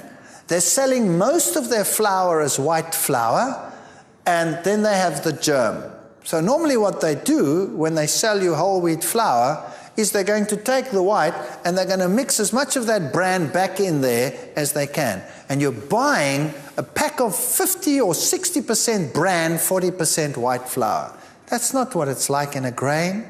They're selling most of their flour as white flour, and then they have the germ. So normally what they do when they sell you whole wheat flour is they're going to take the white and they're going to mix as much of that bran back in there as they can. And you're buying a pack of 50 or 60% bran, 40% white flour. That's not what it's like in a grain.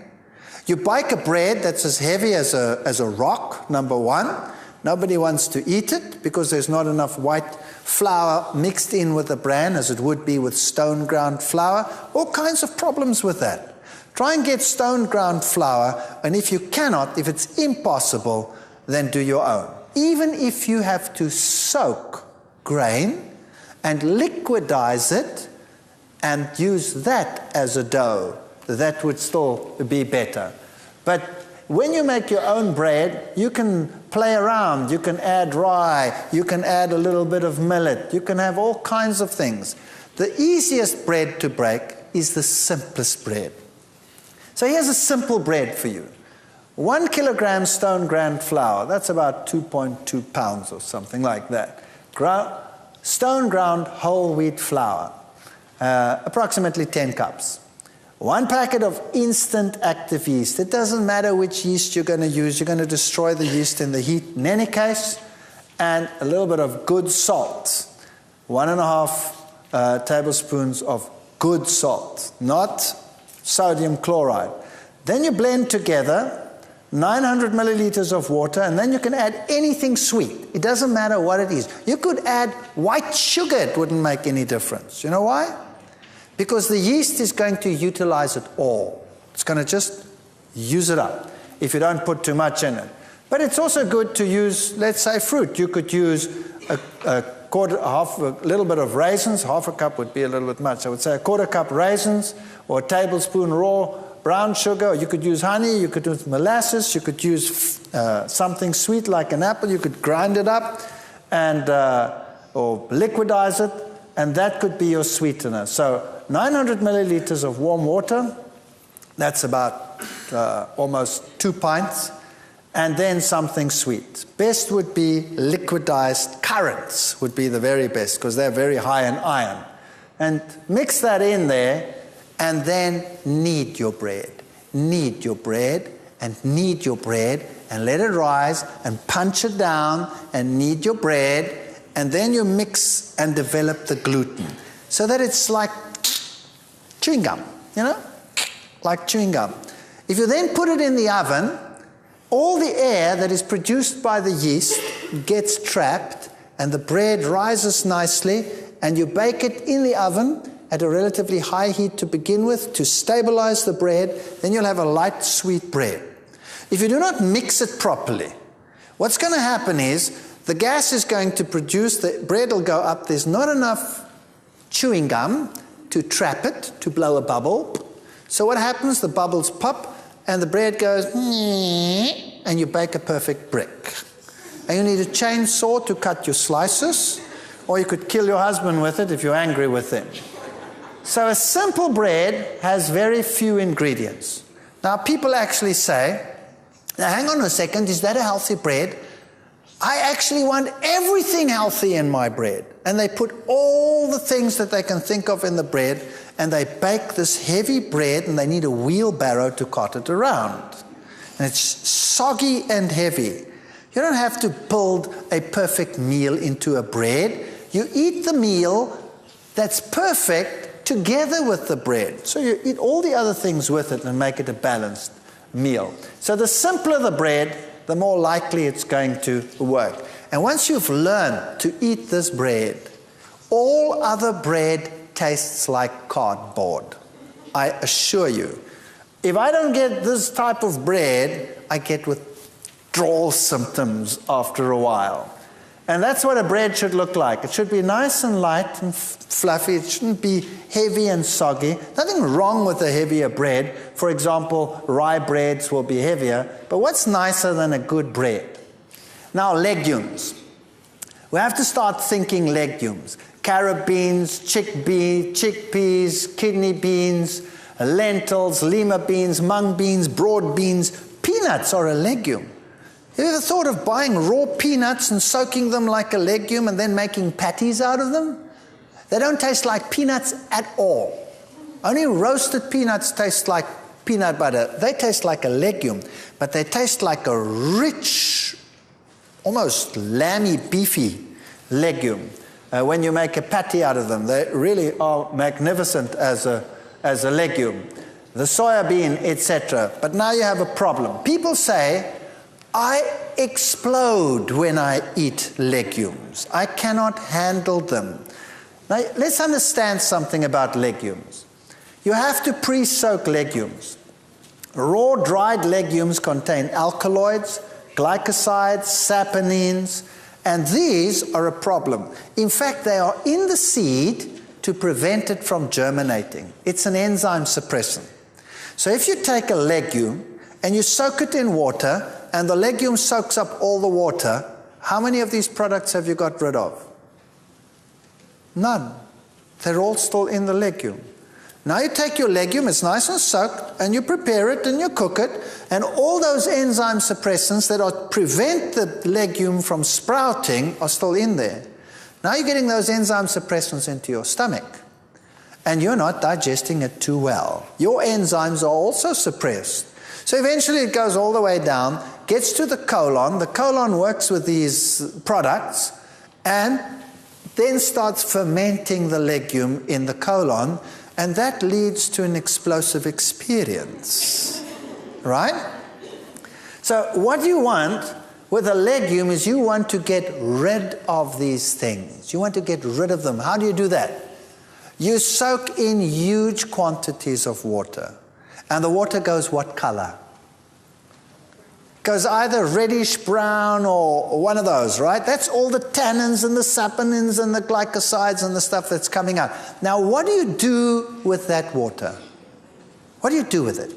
You bake a bread that's as heavy as a rock, number one. Nobody wants to eat it because there's not enough white flour mixed in with the bran as it would be with stone ground flour. All kinds of problems with that. Try and get stone ground flour, and if you cannot, if it's impossible, then do your own. Even if you have to soak grain and liquidize it and use that as a dough, that would still be better. But when you make your own bread, you can play around. You can add rye. You can add a little bit of millet. You can have all kinds of things. The easiest bread to break is the simplest bread. So here's a simple bread for you. 1 kilogram stone ground flour, that's about 2.2 pounds or something like that. Stone ground whole wheat flour, approximately 10 cups. 1 packet of instant active yeast. It doesn't matter which yeast you're going to use. You're going to destroy the yeast in the heat in any case. And a little bit of good salt. 1.5 tablespoons of good salt, not sodium chloride. Then you blend together 900 milliliters of water, and then you can add anything sweet. It doesn't matter what it is. You could add white sugar. It wouldn't make any difference. You know why? Because the yeast is going to utilize it all. It's going to just use it up if you don't put too much in it. But it's also good to use, let's say, fruit. You could use a little bit of raisins. Half a cup would be a little bit much. I would say a 1/4 cup raisins or a tablespoon raw brown sugar. Or you could use honey. You could use molasses. You could use something sweet like an apple. You could grind it up and or liquidize it, and that could be your sweetener. So 900 milliliters of warm water, that's about almost 2 pints, and then something sweet. Best would be liquidized currants would be the very best because they're very high in iron. And mix that in there, and then knead your bread. Knead your bread, and knead your bread, and let it rise, and punch it down, and knead your bread, and then you mix and develop the gluten so that it's like chewing gum, like chewing gum. If you then put it in the oven, all the air that is produced by the yeast gets trapped, and the bread rises nicely, and you bake it in the oven at a relatively high heat to begin with to stabilize the bread. Then you'll have a light, sweet bread. If you do not mix it properly, what's going to happen is the gas is going to produce, the bread will go up. There's not enough chewing gum to trap it, to blow a bubble. So what happens? The bubbles pop, and the bread goes, and you bake a perfect brick. And you need a chainsaw to cut your slices, or you could kill your husband with it if you're angry with him. So a simple bread has very few ingredients. Now people actually say, now hang on a second, is that a healthy bread? I actually want everything healthy in my bread. And they put all the things that they can think of in the bread, and they bake this heavy bread, and they need a wheelbarrow to cart it around. And it's soggy and heavy. You don't have to build a perfect meal into a bread. You eat the meal that's perfect together with the bread. So you eat all the other things with it and make it a balanced meal. So the simpler the bread, the more likely it's going to work. And once you've learned to eat this bread, all other bread tastes like cardboard. I assure you. If I don't get this type of bread, I get withdrawal symptoms after a while. And that's what a bread should look like. It should be nice and light and fluffy. It shouldn't be heavy and soggy. Nothing wrong with a heavier bread. For example, rye breads will be heavier. But what's nicer than a good bread? Now, legumes. We have to start thinking legumes. Carrot beans, chickpeas, kidney beans, lentils, lima beans, mung beans, broad beans. Peanuts are a legume. Have you ever thought of buying raw peanuts and soaking them like a legume and then making patties out of them? They don't taste like peanuts at all. Only roasted peanuts taste like peanut butter. They taste like a legume, but they taste like a rich, almost lamby, beefy legume. When you make a patty out of them, they really are magnificent as a legume. The soya bean, etc. But now you have a problem. People say, I explode when I eat legumes. I cannot handle them. Now, let's understand something about legumes. You have to pre-soak legumes. Raw dried legumes contain alkaloids, glycosides, saponins, and these are a problem. In fact, they are in the seed to prevent it from germinating. It's an enzyme suppressant. So if you take a legume and you soak it in water, and the legume soaks up all the water, how many of these products have you got rid of? None. They're all still in the legume. Now you take your legume, it's nice and soaked, and you prepare it and you cook it, and all those enzyme suppressants that prevent the legume from sprouting are still in there. Now you're getting those enzyme suppressants into your stomach, and you're not digesting it too well. Your enzymes are also suppressed. So eventually it goes all the way down, gets to the colon. The colon works with these products and then starts fermenting the legume in the colon, and that leads to an explosive experience, right? So what you want with a legume is you want to get rid of these things. You want to get rid of them. How do you do that? You soak in huge quantities of water. And the water goes what color? Goes either reddish brown or one of those, right? That's all the tannins and the saponins and the glycosides and the stuff that's coming out. Now, what do you do with that water? What do you do with it?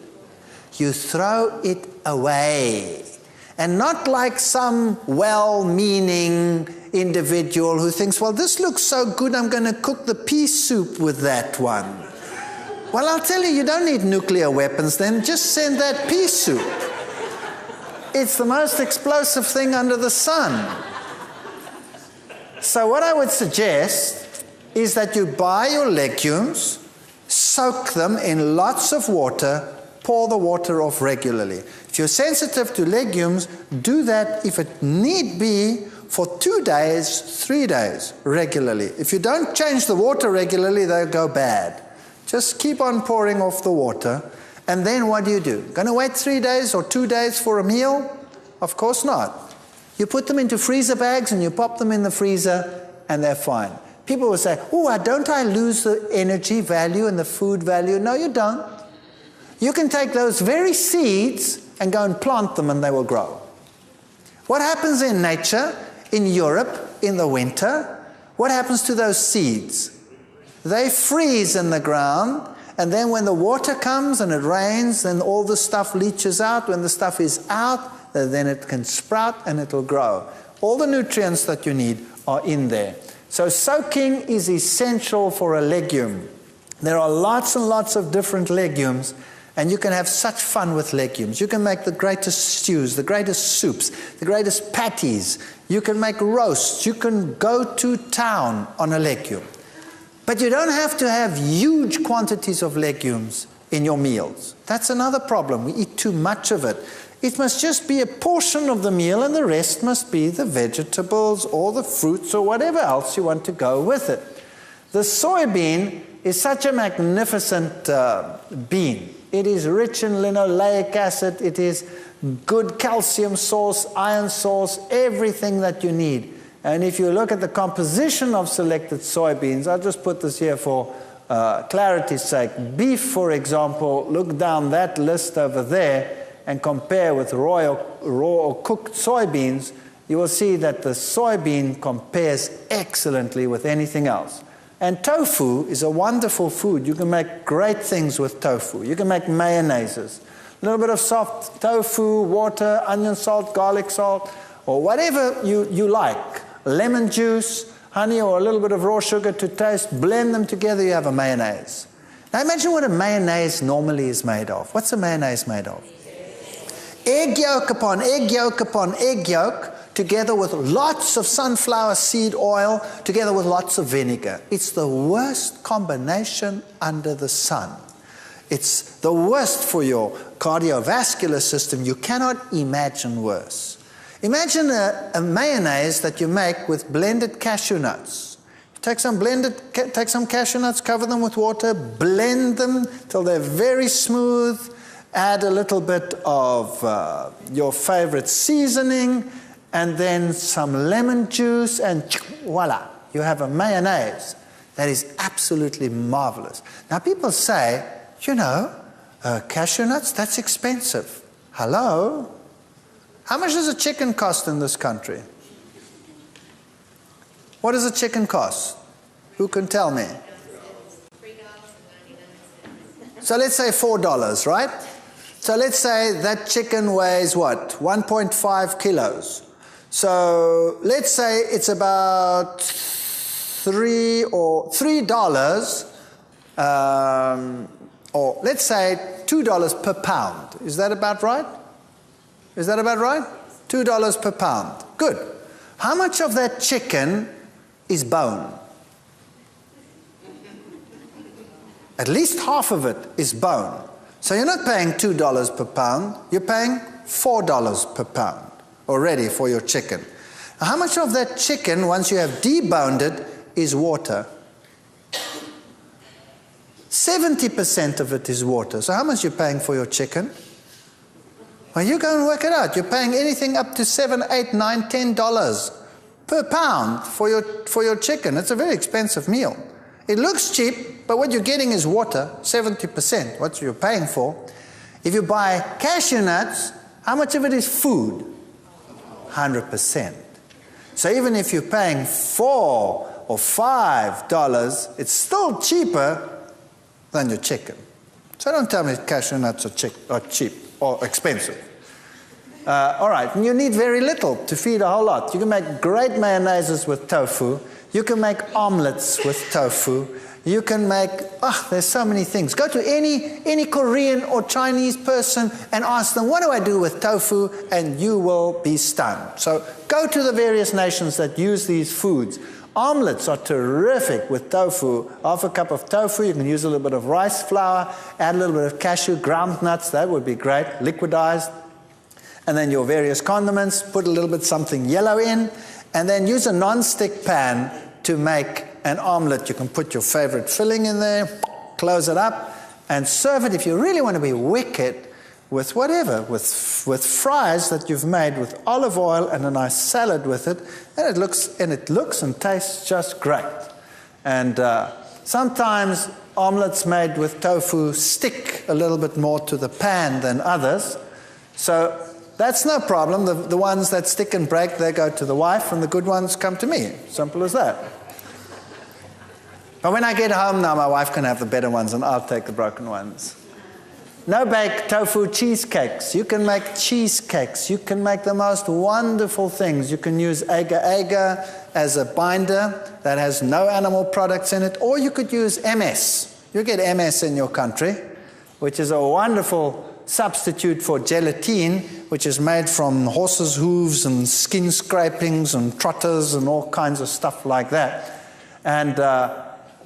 You throw it away. And not like some well-meaning individual who thinks, well, this looks so good, I'm going to cook the pea soup with that one. Well, I'll tell you, you don't need nuclear weapons then. Just send that pea soup. It's the most explosive thing under the sun. So what I would suggest is that you buy your legumes, soak them in lots of water, pour the water off regularly. If you're sensitive to legumes, do that if it need be for 2 days, 3 days regularly. If you don't change the water regularly, they'll go bad. Just keep on pouring off the water, and then what do? Going to wait 3 days or 2 days for a meal? Of course not. You put them into freezer bags and you pop them in the freezer and they're fine. People will say, oh, don't I lose the energy value and the food value? No, you don't. You can take those very seeds and go and plant them and they will grow. What happens in nature, in Europe, in the winter? What happens to those seeds? They freeze in the ground, and then when the water comes and it rains, then all the stuff leaches out. When the stuff is out, then it can sprout and it will grow. All the nutrients that you need are in there. So soaking is essential for a legume. There are lots and lots of different legumes, and you can have such fun with legumes. You can make the greatest stews, the greatest soups, the greatest patties. You can make roasts. You can go to town on a legume. But you don't have to have huge quantities of legumes in your meals. That's another problem. We eat too much of it. It must just be a portion of the meal, and the rest must be the vegetables or the fruits or whatever else you want to go with it. The soybean is such a magnificent bean. It is rich in linoleic acid. It is good calcium source, iron source, everything that you need. And if you look at the composition of selected soybeans, I'll just put this here for clarity's sake. Beef, for example, look down that list over there and compare with raw or cooked soybeans, you will see that the soybean compares excellently with anything else. And tofu is a wonderful food. You can make great things with tofu. You can make mayonnaises. A little bit of soft tofu, water, onion salt, garlic salt, or whatever you like. Lemon juice, honey, or a little bit of raw sugar to taste. Blend them together, you have a mayonnaise. Now imagine what a mayonnaise normally is made of. What's a mayonnaise made of? Egg yolk upon egg yolk upon egg yolk, together with lots of sunflower seed oil, together with lots of vinegar. It's the worst combination under the sun. It's the worst for your cardiovascular system. You cannot imagine worse. Imagine a mayonnaise that you make with blended cashew nuts. Take some cashew nuts, cover them with water, blend them till they're very smooth, add a little bit of your favorite seasoning, and then some lemon juice, and voila, you have a mayonnaise that is absolutely marvelous. Now people say, cashew nuts, that's expensive. Hello? How much does a chicken cost in this country? What does a chicken cost? Who can tell me? So let's say $4, right? So let's say that chicken weighs what? 1.5 kilos. So let's say it's about $3, or let's say $2 per pound. Is that about right? Is that about right? $2 per pound. Good. How much of that chicken is bone? At least half of it is bone. So you're not paying $2 per pound, you're paying $4 per pound already for your chicken. Now, how much of that chicken, once you have deboned it, is water? 70% of it is water. So how much are you paying for your chicken? Well, you go and work it out. You're paying anything up to $7, $8, $9, $10 per pound for your chicken. It's a very expensive meal. It looks cheap, but what you're getting is water, 70%, what you're paying for. If you buy cashew nuts, how much of it is food? 100%. So even if you're paying $4 or $5, it's still cheaper than your chicken. So don't tell me cashew nuts are cheap or expensive. All right, and you need very little to feed a whole lot. You can make great mayonnaises with tofu. You can make omelets with tofu. You can make, there's so many things. Go to any Korean or Chinese person and ask them, what do I do with tofu? And you will be stunned. So go to the various nations that use these foods. Omelets are terrific with tofu. Half a cup of tofu, you can use a little bit of rice flour, add a little bit of cashew, ground nuts, that would be great, liquidized. And then your various condiments, put a little bit something yellow in, and then use a non-stick pan to make an omelet. You can put your favorite filling in there, close it up, and serve it, if you really want to be wicked, with whatever, with fries that you've made with olive oil and a nice salad with it, and it looks and tastes just great. And sometimes omelets made with tofu stick a little bit more to the pan than others, so that's no problem. The ones that stick and break, they go to the wife, and the good ones come to me. Simple as that. But when I get home now, my wife can have the better ones, and I'll take the broken ones. No-bake tofu cheesecakes. You can make cheesecakes. You can make the most wonderful things. You can use agar-agar as a binder that has no animal products in it, or you could use MS. You get MS in your country, which is a wonderful substitute for gelatine, which is made from horses' hooves and skin scrapings and trotters and all kinds of stuff like that. And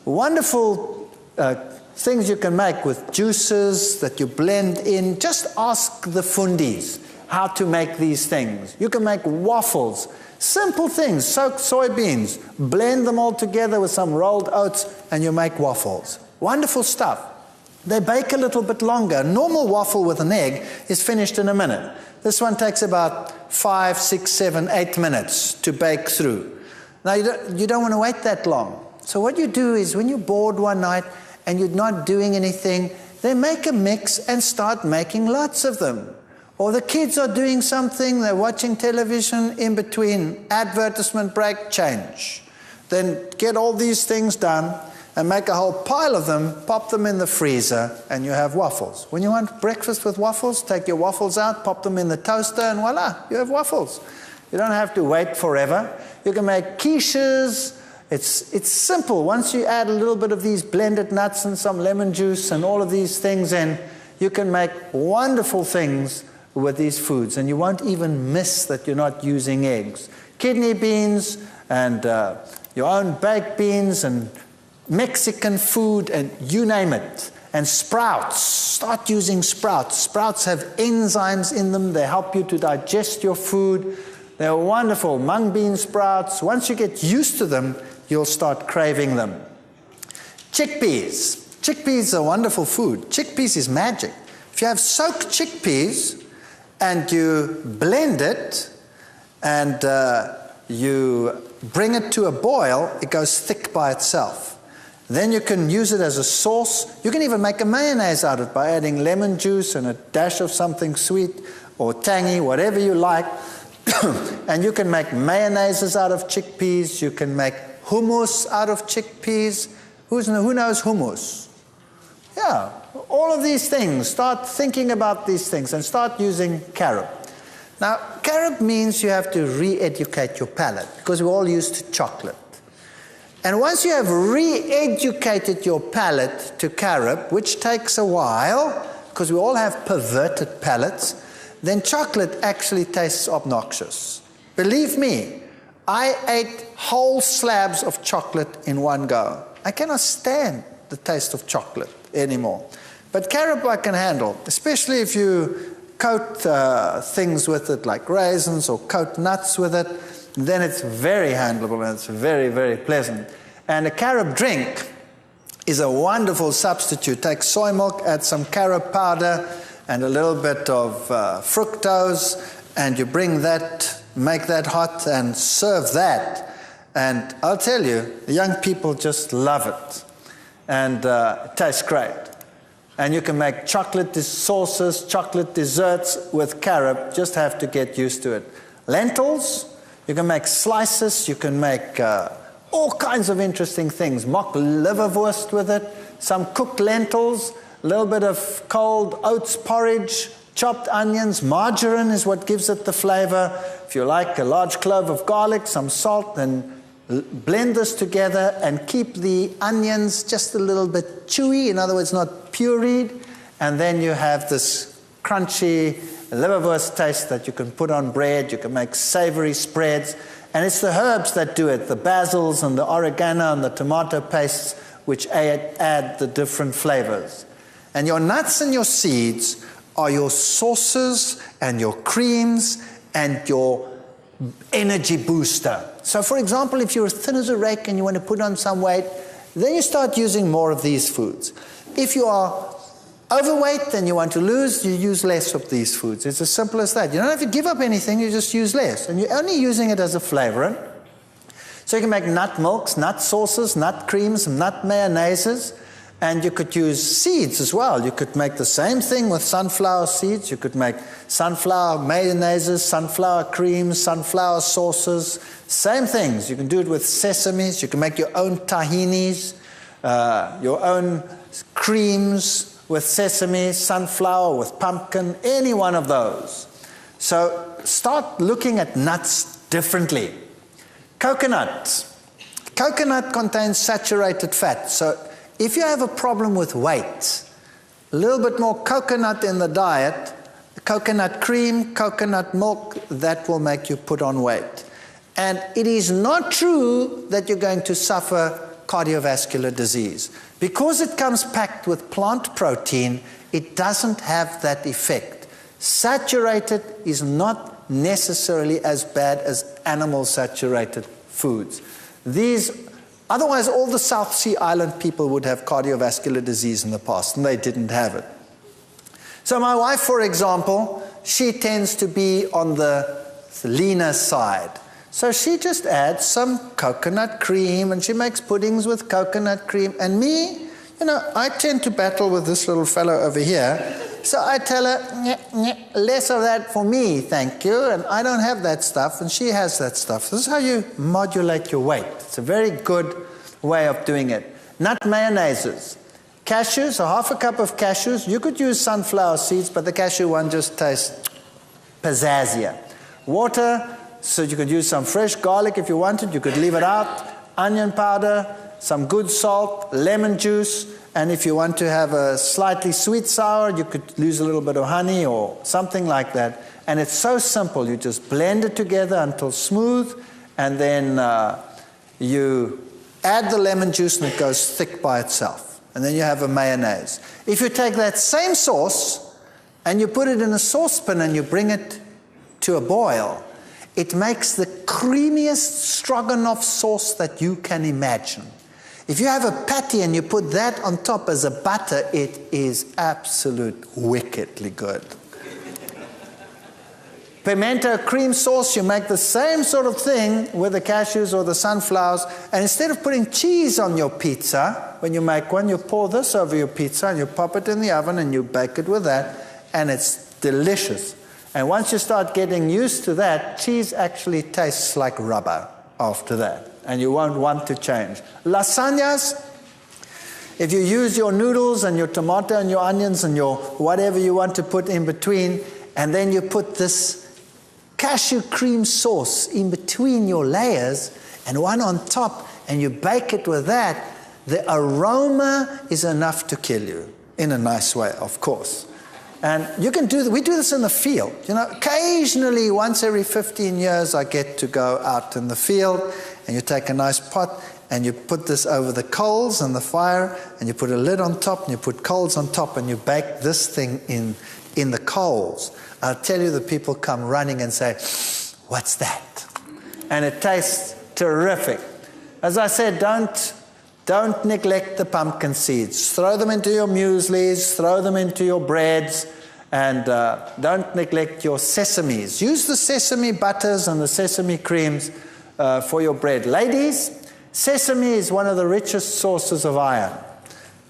wonderful things you can make with juices that you blend in. Just ask the fundis how to make these things. You can make waffles. Simple things. Soak soybeans, blend them all together with some rolled oats, and you make waffles. Wonderful stuff. They bake a little bit longer. A normal waffle with an egg is finished in a minute. This one takes about 5, 6, 7, 8 minutes to bake through. Now, you don't want to wait that long. So what you do is when you're bored one night and you're not doing anything, then make a mix and start making lots of them. Or the kids are doing something, they're watching television, in between advertisement break, change. Then get all these things done and make a whole pile of them, pop them in the freezer, and you have waffles. When you want breakfast with waffles, take your waffles out, pop them in the toaster, and voila, you have waffles. You don't have to wait forever. You can make quiches. It's simple. Once you add a little bit of these blended nuts and some lemon juice and all of these things in, you can make wonderful things with these foods, and you won't even miss that you're not using eggs. Kidney beans and your own baked beans and Mexican food and you name it. And sprouts. Start using sprouts. Sprouts have enzymes in them. They help you to digest your food. They're wonderful. Mung bean sprouts. Once you get used to them, you'll start craving them. Chickpeas. Chickpeas are wonderful food. Chickpeas is magic. If you have soaked chickpeas and you blend it and you bring it to a boil, it goes thick by itself. Then you can use it as a sauce. You can even make a mayonnaise out of it by adding lemon juice and a dash of something sweet or tangy, whatever you like. And you can make mayonnaises out of chickpeas. You can make hummus out of chickpeas. Who knows hummus? Yeah, all of these things. Start thinking about these things and start using carob. Now, carob means you have to re-educate your palate because we're all used to chocolate. And once you have re-educated your palate to carob, which takes a while, because we all have perverted palates, then chocolate actually tastes obnoxious. Believe me, I ate whole slabs of chocolate in one go. I cannot stand the taste of chocolate anymore. But carob I can handle, especially if you coat things with it, like raisins, or coat nuts with it. Then it's very handleable and it's very, very pleasant. And a carob drink is a wonderful substitute. Take soy milk, add some carob powder and a little bit of fructose, and you bring that, make that hot and serve that. And I'll tell you, the young people just love it. And it tastes great. And you can make chocolate sauces, chocolate desserts with carob. Just have to get used to it. Lentils. You can make slices, you can make all kinds of interesting things. Mock liverwurst with it, some cooked lentils, a little bit of cold oats porridge, chopped onions. Margarine is what gives it the flavor. If you like a large clove of garlic, some salt, then blend this together and keep the onions just a little bit chewy, in other words, not pureed, and then you have this crunchy liverwurst taste that you can put on bread. You can make savory spreads, and it's the herbs that do it, the basils and the oregano and the tomato pastes, which add the different flavors. And your nuts and your seeds are your sauces and your creams and your energy booster. So for example, if you're as thin as a rake and you want to put on some weight, then you start using more of these foods. If you are overweight and you want to lose, you use less of these foods. It's as simple as that. You don't have to give up anything, you just use less. And you're only using it as a flavorant. So you can make nut milks, nut sauces, nut creams, nut mayonnaises. And you could use seeds as well. You could make the same thing with sunflower seeds. You could make sunflower mayonnaises, sunflower creams, sunflower sauces. Same things. You can do it with sesames. You can make your own tahinis, your own creams with sesame, sunflower, with pumpkin, any one of those. So start looking at nuts differently. Coconut. Coconut contains saturated fat, so if you have a problem with weight, a little bit more coconut in the diet, coconut cream, coconut milk, that will make you put on weight. And it is not true that you're going to suffer cardiovascular disease. Because it comes packed with plant protein, it doesn't have that effect. Saturated is not necessarily as bad as animal saturated foods. Otherwise, all the South Sea Island people would have cardiovascular disease in the past, and they didn't have it. So my wife, for example, she tends to be on the leaner side. So she just adds some coconut cream, and she makes puddings with coconut cream. And me, I tend to battle with this little fellow over here. So I tell her, less of that for me, thank you. And I don't have that stuff, and she has that stuff. This is how you modulate your weight. It's a very good way of doing it. Nut mayonnaises. Cashews, a half a cup of cashews. You could use sunflower seeds, but the cashew one just tastes pizzazzier. Water, so you could use some fresh garlic if you wanted. You could leave it out. Onion powder, some good salt, lemon juice. And if you want to have a slightly sweet sour, you could use a little bit of honey or something like that. And it's so simple. You just blend it together until smooth, and then you add the lemon juice and it goes thick by itself. And then you have a mayonnaise. If you take that same sauce and you put it in a saucepan and you bring it to a boil, it makes the creamiest stroganoff sauce that you can imagine. If you have a patty and you put that on top as a butter, it is absolute wickedly good. Pimento cream sauce, you make the same sort of thing with the cashews or the sunflowers, and instead of putting cheese on your pizza, when you make one, you pour this over your pizza and you pop it in the oven and you bake it with that, and it's delicious. And once you start getting used to that, cheese actually tastes like rubber after that, and you won't want to change. Lasagnas, if you use your noodles and your tomato and your onions and your whatever you want to put in between, and then you put this cashew cream sauce in between your layers and one on top, and you bake it with that, the aroma is enough to kill you, in a nice way, of course. And you can we do this in the field. Occasionally, once every 15 years, I get to go out in the field, and you take a nice pot, and you put this over the coals and the fire, and you put a lid on top, and you put coals on top, and you bake this thing in the coals. I'll tell you, the people come running and say, "What's that?" And it tastes terrific. As I said, don't neglect the pumpkin seeds. Throw them into your mueslis, throw them into your breads, and don't neglect your sesames. Use the sesame butters and the sesame creams for your bread. Ladies, sesame is one of the richest sources of iron.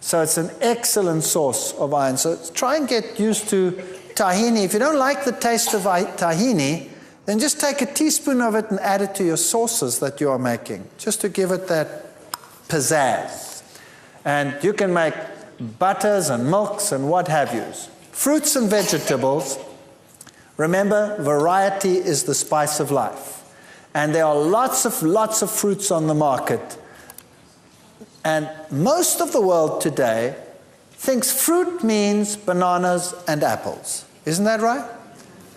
So it's an excellent source of iron. So try and get used to tahini. If you don't like the taste of tahini, then just take a teaspoon of it and add it to your sauces that you are making, just to give it that pizzazz. And you can make butters and milks and what have yous. Fruits and vegetables. Remember, variety is the spice of life. And there are lots of fruits on the market. And most of the world today thinks fruit means bananas and apples. Isn't that right?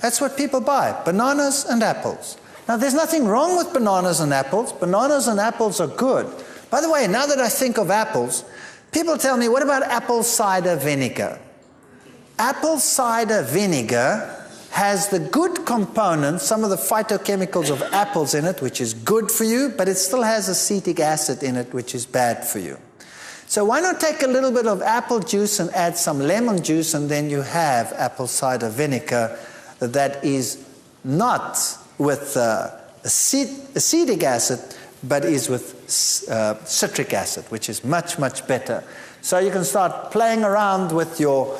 That's what people buy, bananas and apples. Now, there's nothing wrong with bananas and apples. Bananas and apples are good. By the way, now that I think of apples, people tell me, what about apple cider vinegar? Apple cider vinegar has the good components, some of the phytochemicals of apples in it, which is good for you, but it still has acetic acid in it, which is bad for you. So why not take a little bit of apple juice and add some lemon juice, and then you have apple cider vinegar that is not with acetic acid, but is with citric acid, which is much, much better. So you can start playing around with your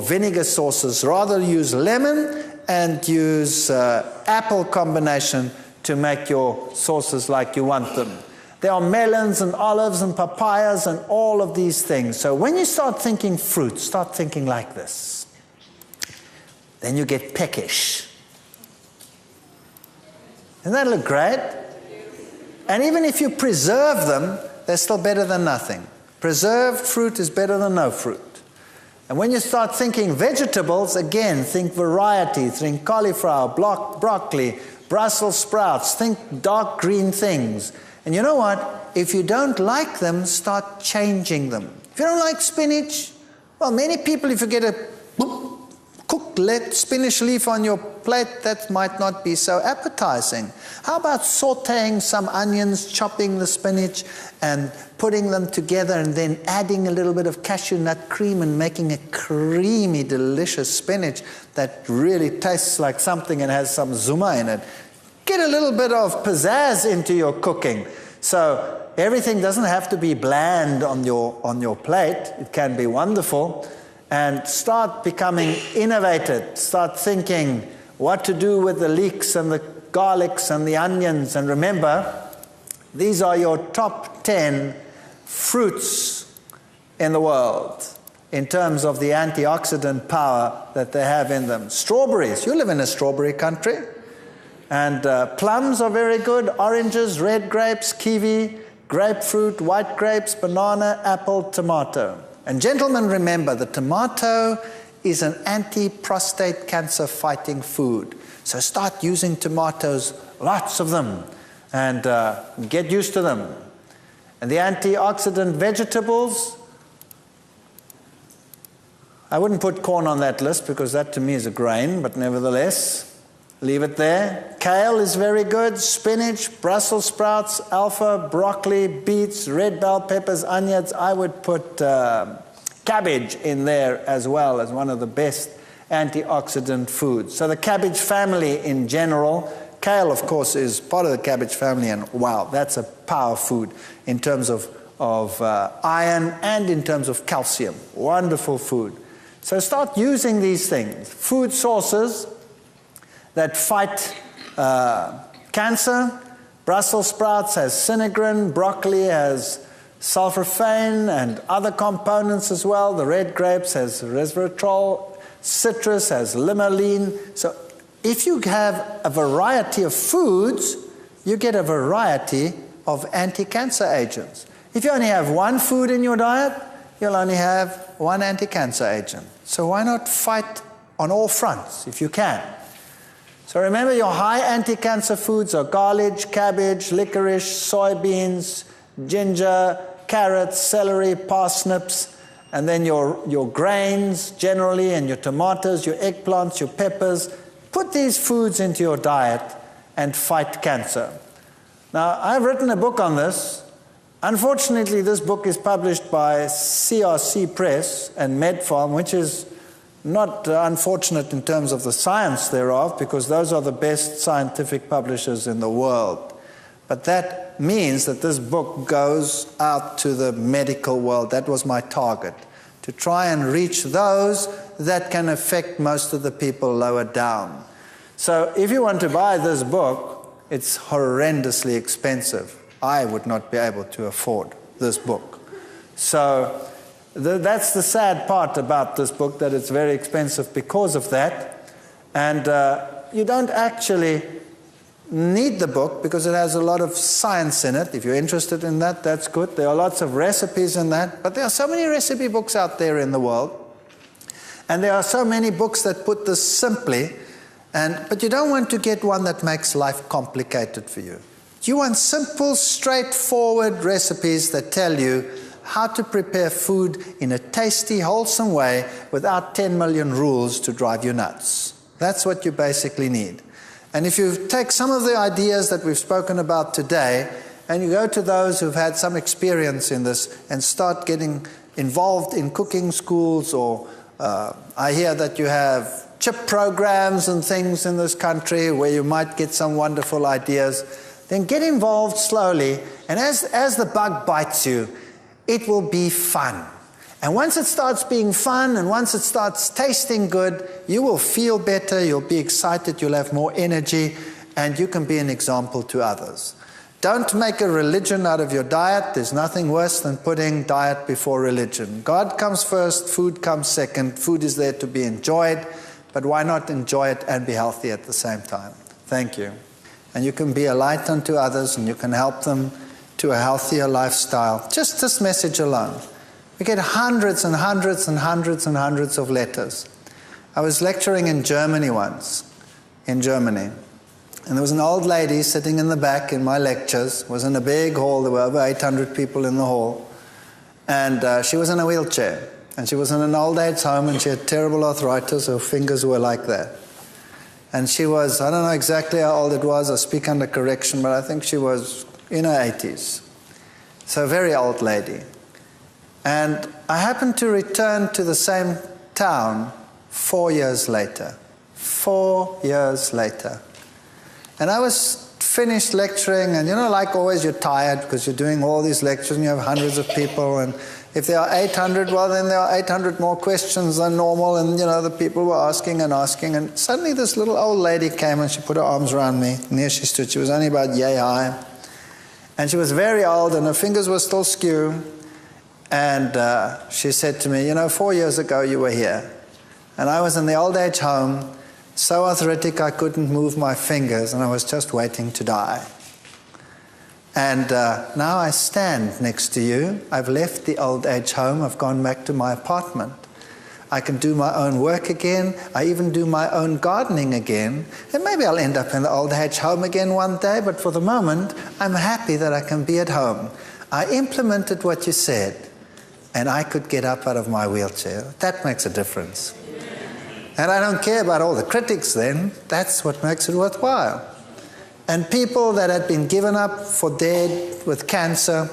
vinegar sauces. Rather use lemon and use apple combination to make your sauces like you want them. There are melons and olives and papayas and all of these things. So when you start thinking fruit, start thinking like this. Then you get peckish. Doesn't that look great? And even if you preserve them, they're still better than nothing. Preserved fruit is better than no fruit. And when you start thinking vegetables, again, think variety, think cauliflower, broccoli, Brussels sprouts, think dark green things. And you know what? If you don't like them, start changing them. If you don't like spinach, well, many people, if you get a cooked spinach leaf on your plate, that might not be so appetizing. How about sauteing some onions, chopping the spinach, and putting them together, and then adding a little bit of cashew nut cream and making a creamy, delicious spinach that really tastes like something and has some zuma in it. Get a little bit of pizzazz into your cooking. So everything doesn't have to be bland on your plate. It can be wonderful. And start becoming innovative. Start thinking what to do with the leeks and the garlics and the onions. And remember, these are your top 10 fruits in the world in terms of the antioxidant power that they have in them. Strawberries. You live in a strawberry country. And plums are very good. Oranges, red grapes, kiwi, grapefruit, white grapes, banana, apple, tomato. And gentlemen, remember, the tomato is an anti-prostate cancer fighting food. So start using tomatoes, lots of them, and get used to them. And the antioxidant vegetables, I wouldn't put corn on that list because that to me is a grain, but nevertheless, leave it there. Kale is very good. Spinach, Brussels sprouts, alpha, broccoli, beets, red bell peppers, onions. I would put cabbage in there as well as one of the best antioxidant foods. So the cabbage family in general, kale of course is part of the cabbage family, and wow, that's a power food in terms of iron and in terms of calcium. Wonderful food. So start using these things. Food sources that fight cancer. Brussels sprouts has sinigrin, broccoli has sulforaphane and other components as well. The red grapes has resveratrol, citrus has limonene. So if you have a variety of foods, you get a variety of anti-cancer agents. If you only have one food in your diet, you'll only have one anti-cancer agent. So why not fight on all fronts if you can? So remember, your high anti-cancer foods are garlic, cabbage, licorice, soybeans, ginger, carrots, celery, parsnips, and then your grains generally, and your tomatoes, your eggplants, your peppers. Put these foods into your diet and fight cancer. Now, I've written a book on this. Unfortunately, this book is published by CRC Press and MedFarm, which is not unfortunate in terms of the science thereof, because those are the best scientific publishers in the world. But that means that this book goes out to the medical world. That was my target, to try and reach those that can affect most of the people lower down. So if you want to buy this book, it's horrendously expensive. I would not be able to afford this book. So that's the sad part about this book, that it's very expensive because of that. And you don't actually need the book because it has a lot of science in it. If you're interested in that, that's good. There are lots of recipes in that. But there are so many recipe books out there in the world. And there are so many books that put this simply. But you don't want to get one that makes life complicated for you. You want simple, straightforward recipes that tell you how to prepare food in a tasty, wholesome way without 10 million rules to drive you nuts. That's what you basically need. And if you take some of the ideas that we've spoken about today, and you go to those who've had some experience in this and start getting involved in cooking schools, or I hear that you have chip programs and things in this country where you might get some wonderful ideas, then get involved slowly. And as the bug bites you, it will be fun. And once it starts being fun, and once it starts tasting good, you will feel better, you'll be excited, you'll have more energy, and you can be an example to others. Don't make a religion out of your diet. There's nothing worse than putting diet before religion. God comes first, food comes second. Food is there to be enjoyed, but why not enjoy it and be healthy at the same time? Thank you. And you can be a light unto others, and you can help them to a healthier lifestyle. Just this message alone. We get hundreds and hundreds and hundreds and hundreds of letters. I was lecturing in Germany once, and there was an old lady sitting in the back in my lectures. It was in a big hall. There were over 800 people in the hall. And she was in a wheelchair. And she was in an old age home, and she had terrible arthritis. Her fingers were like that. And she was, I don't know exactly how old it was. I speak under correction, but I think she was in her 80s. So a very old lady. And I happened to return to the same town 4 years later. 4 years later. And I was finished lecturing, and like always, you're tired because you're doing all these lectures and you have hundreds of people, and if there are 800, well, then there are 800 more questions than normal, and the people were asking, and suddenly this little old lady came and she put her arms around me, and there she stood. She was only about yay high, and she was very old, and her fingers were still skew, and she said to me, 4 years ago you were here, and I was in the old age home, so arthritic I couldn't move my fingers, and I was just waiting to die. And now I stand next to you. I've left the old age home. I've gone back to my apartment. I can do my own work again. I even do my own gardening again. And maybe I'll end up in the old age home again one day, but for the moment, I'm happy that I can be at home. I implemented what you said, and I could get up out of my wheelchair. That makes a difference. And I don't care about all the critics then. That's what makes it worthwhile. And people that had been given up for dead with cancer,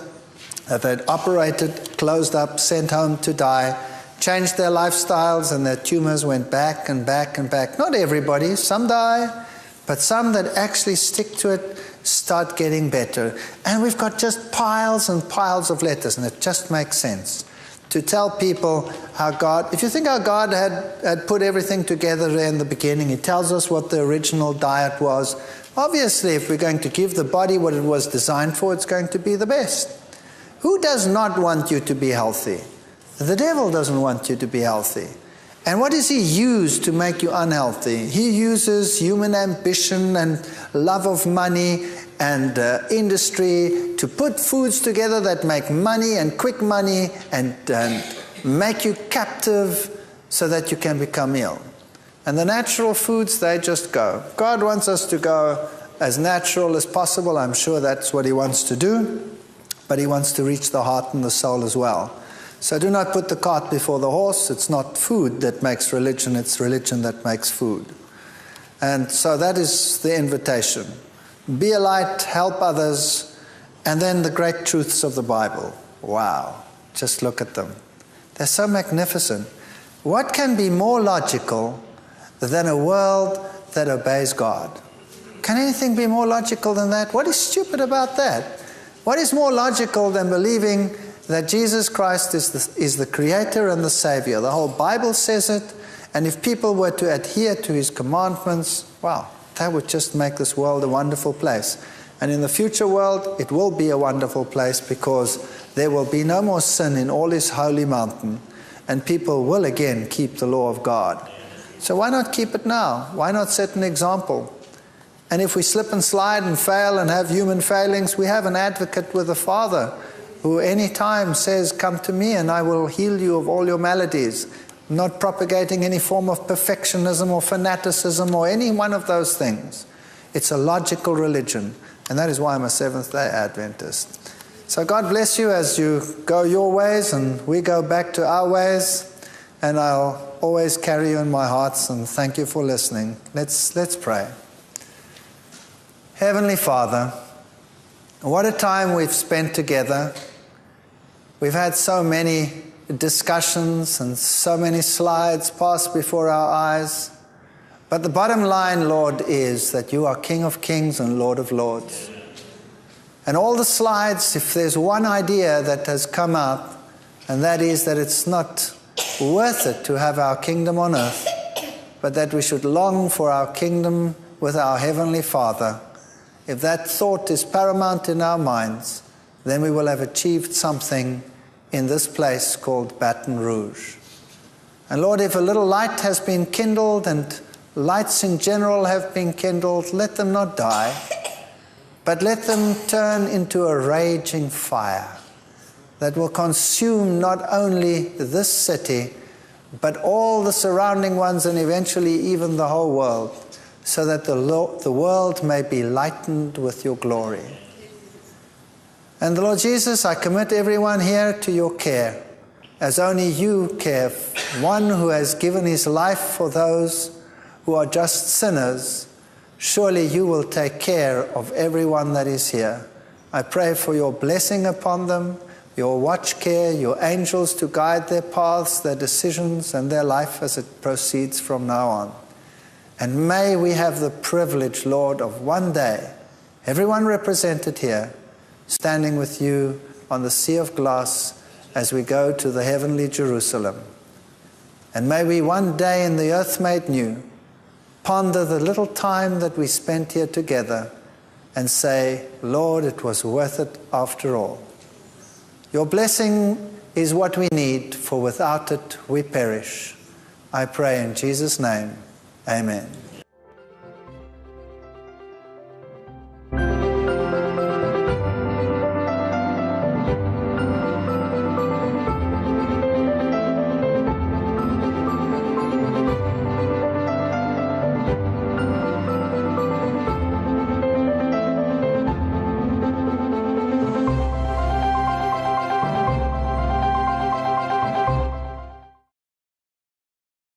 that they'd operated, closed up, sent home to die, changed their lifestyles, and their tumors went back and back and back. Not everybody, some die, but some that actually stick to it start getting better. And we've got just piles and piles of letters, and it just makes sense to tell people how God, if you think how God had put everything together there in the beginning, He tells us what the original diet was. Obviously, if we're going to give the body what it was designed for, it's going to be the best. Who does not want you to be healthy? The devil doesn't want you to be healthy. And what does he use to make you unhealthy? He uses human ambition and love of money and industry to put foods together that make money and quick money and make you captive so that you can become ill. And the natural foods, they just go. God wants us to go as natural as possible. I'm sure that's what He wants to do. But He wants to reach the heart and the soul as well. So do not put the cart before the horse. It's not food that makes religion. It's religion that makes food. And so that is the invitation. Be a light, help others, and then the great truths of the Bible. Wow. Just look at them. They're so magnificent. What can be more logical than a world that obeys God? Can anything be more logical than that? What is stupid about that? What is more logical than believing that Jesus Christ is the Creator and the Savior? The whole Bible says it, and if people were to adhere to His commandments, wow, that would just make this world a wonderful place. And in the future world, it will be a wonderful place because there will be no more sin in all His holy mountain, and people will again keep the law of God. So why not keep it now? Why not set an example? And if we slip and slide and fail and have human failings, we have an advocate with the Father who any time says, come to me and I will heal you of all your maladies. I'm not propagating any form of perfectionism or fanaticism or any one of those things. It's a logical religion, and that is why I'm a Seventh-day Adventist. So God bless you as you go your ways and we go back to our ways, and I'll always carry you in my hearts, and thank you for listening. Let's pray. Heavenly Father, what a time we've spent together. We've had so many discussions and so many slides pass before our eyes. But the bottom line, Lord, is that you are King of Kings and Lord of Lords. And all the slides, if there's one idea that has come up, and that is that it's not worth it to have our kingdom on earth, but that we should long for our kingdom with our Heavenly Father. If that thought is paramount in our minds, then we will have achieved something in this place called Baton Rouge. And Lord, if a little light has been kindled, and lights in general have been kindled, let them not die, but let them turn into a raging fire that will consume not only this city, but all the surrounding ones and eventually even the whole world, so that the world may be lightened with your glory. And Lord Jesus, I commit everyone here to your care, as only you care, one who has given his life for those who are just sinners. Surely you will take care of everyone that is here. I pray for your blessing upon them, your watch care, your angels to guide their paths, their decisions, and their life as it proceeds from now on. And may we have the privilege, Lord, of one day, everyone represented here, standing with you on the sea of glass as we go to the heavenly Jerusalem. And may we one day in the earth made new ponder the little time that we spent here together and say, Lord, it was worth it after all. Your blessing is what we need, for without it we perish. I pray in Jesus' name, amen.